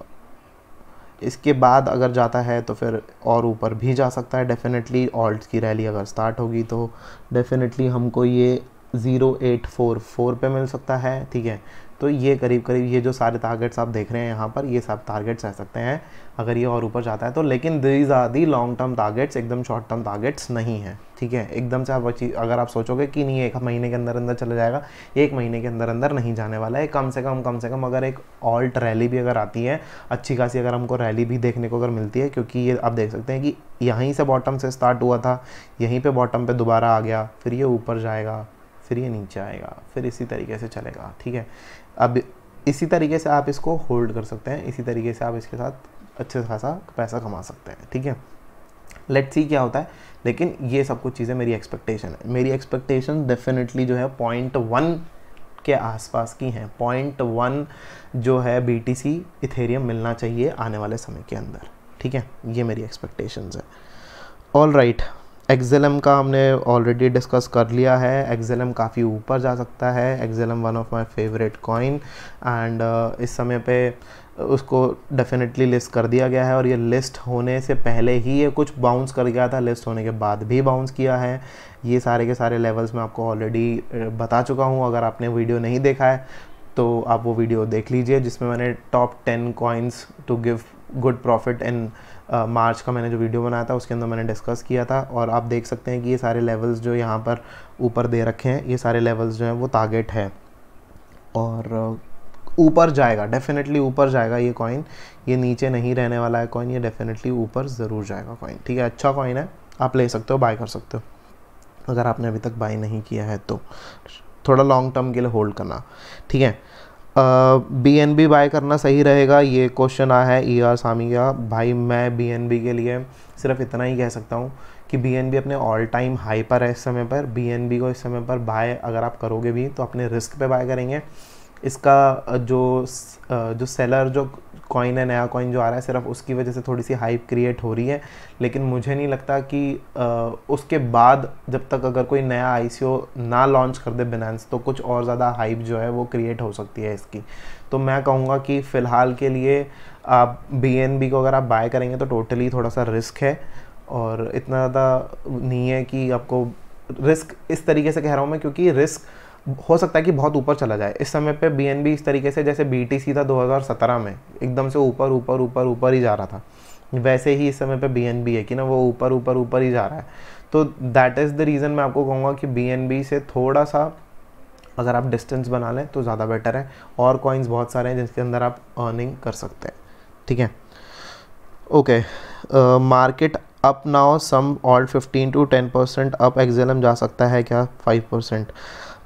इसके बाद अगर जाता है तो फिर और ऊपर भी जा सकता है डेफिनेटली। ऑल्ट्स की रैली अगर स्टार्ट होगी तो डेफिनेटली हमको ये 0.844 पे मिल सकता है, ठीक है। तो ये करीब करीब ये जो सारे टारगेट्स आप देख रहे हैं यहाँ पर, ये सब टारगेट्स रह सकते हैं अगर ये और ऊपर जाता है तो। लेकिन these are the long term targets, एकदम शॉर्ट टर्म टारगेट्स नहीं है, ठीक है। एकदम से आप अगर आप सोचोगे कि नहीं 1 महीने के अंदर अंदर चला जाएगा, 1 महीने के अंदर अंदर नहीं जाने वाला है। कम से कम अगर एक ऑल्ट रैली भी अगर आती है अच्छी खासी, अगर हमको रैली भी देखने को अगर मिलती है, क्योंकि ये आप देख सकते हैं कि यहीं से बॉटम से स्टार्ट हुआ था, यहीं पे बॉटम पे दोबारा आ गया, फिर ये ऊपर जाएगा, फिर ये नीचे आएगा, फिर इसी तरीके से चलेगा, ठीक है। अब इसी तरीके से आप इसको होल्ड कर सकते हैं, इसी तरीके से आप इसके साथ अच्छे खासा पैसा कमा सकते हैं, ठीक है। लेट्स सी क्या होता है। लेकिन ये सब कुछ चीज़ें मेरी एक्सपेक्टेशन है, मेरी एक्सपेक्टेशन डेफिनेटली जो है 0.1 के आसपास की हैं। 0.1 जो है BTC इथेरियम मिलना चाहिए आने वाले समय के अंदर, ठीक है। ये मेरी एक्सपेक्टेशंस है। ऑल राइट, XLM का हमने ऑलरेडी डिस्कस कर लिया है। XLM काफ़ी ऊपर जा सकता है। XLM one of my favourite coin and इस समय पे उसको डेफिनेटली लिस्ट कर दिया गया है, और ये लिस्ट होने से पहले ही ये कुछ बाउंस कर गया था, लिस्ट होने के बाद भी बाउंस किया है। ये सारे के सारे लेवल्स मैं आपको ऑलरेडी बता चुका हूँ। अगर आपने वीडियो नहीं देखा है तो आप वो वीडियो देख लीजिए, जिसमें मैंने top 10 coins to give good profit in March का मैंने जो वीडियो बनाया था उसके अंदर मैंने डिस्कस किया था। और आप देख सकते हैं कि ये सारे लेवल्स जो यहाँ पर ऊपर दे रखे हैं, ये सारे लेवल्स जो हैं वो टारगेट है, और ऊपर जाएगा, डेफिनेटली ऊपर जाएगा ये कॉइन। ये नीचे नहीं रहने वाला है कॉइन, ये डेफिनेटली ऊपर ज़रूर जाएगा कॉइन, ठीक है। अच्छा कॉइन है, आप ले सकते हो, बाय कर सकते हो अगर आपने अभी तक बाय नहीं किया है तो। थोड़ा लॉन्ग टर्म के लिए होल्ड करना, ठीक है। BNB बाय करना सही रहेगा, ये क्वेश्चन आया है ER सामी का। भाई मैं BNB के लिए सिर्फ इतना ही कह सकता हूँ कि BNB अपने ऑल टाइम हाई पर है इस समय पर। BNB को इस समय पर बाय अगर आप करोगे भी तो अपने रिस्क पे बाय करेंगे। इसका जो सेलर जो कॉइन है, नया कॉइन जो आ रहा है, सिर्फ उसकी वजह से थोड़ी सी हाइप क्रिएट हो रही है। लेकिन मुझे नहीं लगता कि उसके बाद जब तक अगर कोई नया ICO ना लॉन्च कर दे बिनांस, तो कुछ और ज़्यादा हाइप जो है वो क्रिएट हो सकती है इसकी। तो मैं कहूँगा कि फ़िलहाल के लिए आप BNB को अगर आप बाय करेंगे तो टोटली थोड़ा सा रिस्क है, और इतना ज़्यादा नहीं है कि आपको रिस्क, इस तरीके से कह रहा हूँ मैं क्योंकि रिस्क हो सकता है कि बहुत ऊपर चला जाए। इस समय पे BNB इस तरीके से जैसे BTC था 2017 में, एकदम से ऊपर ऊपर ऊपर ऊपर ही जा रहा था, वैसे ही इस समय पे BNB है कि ना वो ऊपर ऊपर ऊपर ही जा रहा है। तो दैट इज़ द रीज़न मैं आपको कहूँगा कि BNB से थोड़ा सा अगर आप डिस्टेंस बना लें तो ज़्यादा बेटर है। और कॉइन्स बहुत सारे हैं जिसके अंदर आप अर्निंग कर सकते हैं, ठीक है। Okay, market up now, some all 15 to 10% up. XLM जा सकता है क्या 5%?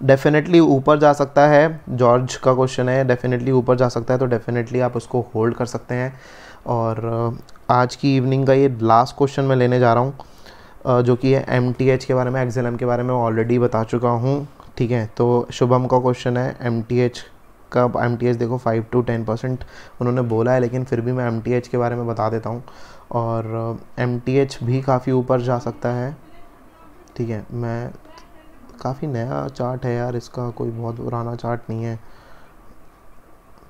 डेफिनेटली ऊपर जा सकता है। जॉर्ज का क्वेश्चन है, डेफिनेटली ऊपर जा सकता है, तो डेफिनेटली आप उसको होल्ड कर सकते हैं। और आज की इवनिंग का ये लास्ट क्वेश्चन मैं लेने जा रहा हूँ, जो कि है MTH के बारे में। XLM के बारे में ऑलरेडी बता चुका हूँ, ठीक है। तो शुभम का क्वेश्चन है MTH का। MTH देखो 5 to 10% उन्होंने बोला है, लेकिन फिर भी मैं MTH के बारे में बता देता हूँ। और MTH भी काफ़ी ऊपर जा सकता है, ठीक है। मैं काफ़ी नया चार्ट है यार इसका, कोई बहुत पुराना चार्ट नहीं है।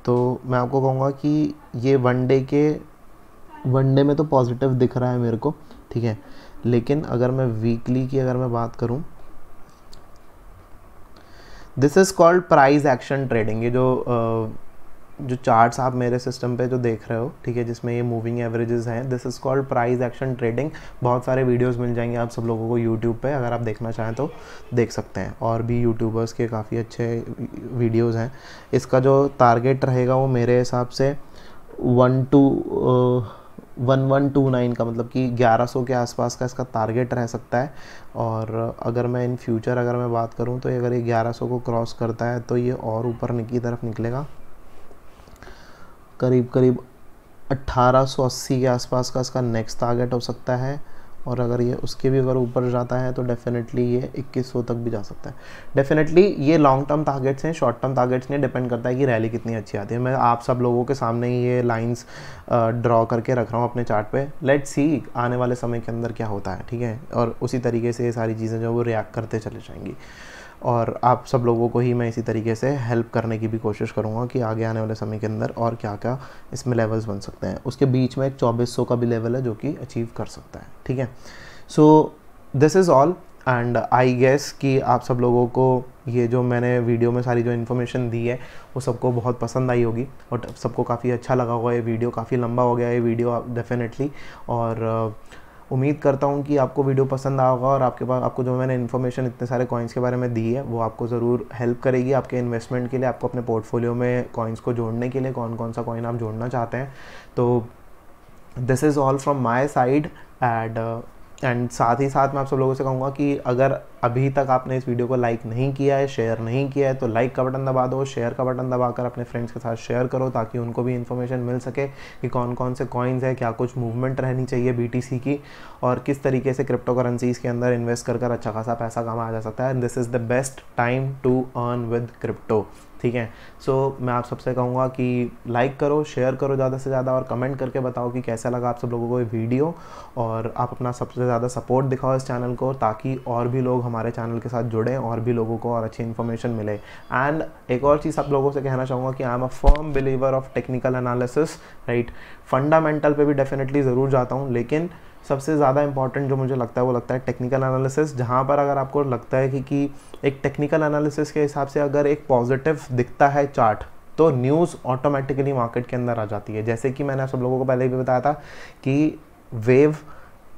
तो मैं आपको कहूँगा कि ये वनडे में तो पॉजिटिव दिख रहा है मेरे को, ठीक है। लेकिन अगर मैं वीकली की अगर मैं बात करूँ, this is called price action trading. ये जो चार्ट्स आप मेरे सिस्टम पे जो देख रहे हो, ठीक है, जिसमें ये मूविंग एवरेजेस हैं, this is called price action trading. बहुत सारे वीडियोस मिल जाएंगे आप सब लोगों को यूट्यूब पे, अगर आप देखना चाहें तो देख सकते हैं। और भी यूट्यूबर्स के काफ़ी अच्छे वीडियोस हैं। इसका जो टारगेट रहेगा वो मेरे हिसाब से 1129 का, मतलब कि 1100 के आसपास का इसका टारगेट रह सकता है। और अगर मैं इन फ्यूचर अगर मैं बात करूँ तो अगर ये 1100 को क्रॉस करता है तो ये और ऊपर की तरफ निकलेगा, करीब करीब 1880 के आसपास का इसका नेक्स्ट टारगेट हो सकता है। और अगर ये उसके भी अगर ऊपर जाता है तो डेफिनेटली ये 2100 तक भी जा सकता है। डेफिनेटली ये लॉन्ग टर्म टारगेट्स हैं, शॉर्ट टर्म टारगेट्स नहीं। डिपेंड करता है कि रैली कितनी अच्छी आती है। मैं आप सब लोगों के सामने ही ये लाइंस ड्रॉ करके रख रहा हूँ अपने चार्ट पे। लेट्स सी आने वाले समय के अंदर क्या होता है, ठीक है। और उसी तरीके से ये सारी चीज़ें जो वो रिएक्ट करते चले जाएंगी, और आप सब लोगों को ही मैं इसी तरीके से हेल्प करने की भी कोशिश करूँगा कि आगे आने वाले समय के अंदर और क्या क्या इसमें लेवल्स बन सकते हैं। उसके बीच में एक 2400 का भी लेवल है जो कि अचीव कर सकता है, ठीक है। So this is all, and I guess कि आप सब लोगों को ये जो मैंने वीडियो में सारी जो इन्फॉर्मेशन दी है वो सबको बहुत पसंद आई होगी और सबको काफ़ी अच्छा लगा होगा। ये वीडियो काफ़ी लंबा हो गया, ये वीडियो डेफिनेटली, और उम्मीद करता हूँ कि आपको वीडियो पसंद आया होगा और आपको जो मैंने इन्फॉर्मेशन इतने सारे कॉइन्स के बारे में दी है वो आपको ज़रूर हेल्प करेगी आपके इन्वेस्टमेंट के लिए, आपको अपने पोर्टफोलियो में कॉइन्स को जोड़ने के लिए, कौन कौन सा कॉइन आप जोड़ना चाहते हैं। तो this is all from my side and साथ ही साथ मैं आप सब लोगों से कहूँगा कि अगर अभी तक आपने इस वीडियो को लाइक नहीं किया है, शेयर नहीं किया है, तो लाइक का बटन दबा दो, शेयर का बटन दबाकर अपने फ्रेंड्स के साथ शेयर करो ताकि उनको भी इन्फॉर्मेशन मिल सके कि कौन कौन से कॉइन्स है, क्या कुछ मूवमेंट रहनी चाहिए BTC की, और किस तरीके से क्रिप्टो करेंसीज़ के अंदर इन्वेस्ट कर अच्छा खासा पैसा कमाया जा सकता है। This is the best time to earn with crypto, ठीक है। सो मैं आप सबसे कहूँगा कि लाइक करो, शेयर करो ज़्यादा से ज़्यादा, और कमेंट करके बताओ कि कैसा लगा आप सब लोगों को ये वीडियो, और आप अपना सबसे ज़्यादा सपोर्ट दिखाओ इस चैनल को ताकि और भी लोग हमारे चैनल के साथ जुड़ें और भी लोगों को और अच्छी इन्फॉर्मेशन मिले। एंड एक और चीज़ आप लोगों से कहना चाहूँगा कि I am a firm believer of technical analysis, right. Fundamental पे भी डेफिनेटली ज़रूर जाता हूँ, लेकिन सबसे ज़्यादा इंपॉर्टेंट जो मुझे लगता है वो लगता है टेक्निकल एनालिसिस, जहाँ पर अगर आपको लगता है कि एक टेक्निकल एनालिसिस के हिसाब से अगर एक पॉजिटिव दिखता है चार्ट तो न्यूज़ ऑटोमेटिकली मार्केट के अंदर आ जाती है। जैसे कि मैंने आप सब लोगों को पहले भी बताया था कि वेव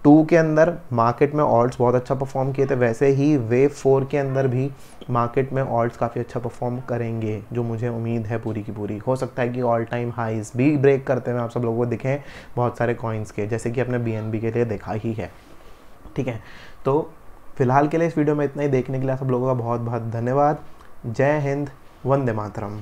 2 के अंदर मार्केट में ऑल्ट्स बहुत अच्छा परफॉर्म किए थे, वैसे ही वेव 4 के अंदर भी मार्केट में ऑल्ट्स काफ़ी अच्छा परफॉर्म करेंगे, जो मुझे उम्मीद है पूरी की पूरी। हो सकता है कि ऑल टाइम हाइज भी ब्रेक करते हुए आप सब लोगों को दिखें बहुत सारे कॉइन्स के, जैसे कि अपने BNB के लिए देखा ही है, ठीक है। तो फिलहाल के लिए इस वीडियो में इतना ही। देखने के लिए आप सब लोगों का बहुत बहुत धन्यवाद। जय हिंद, वंदे मातरम।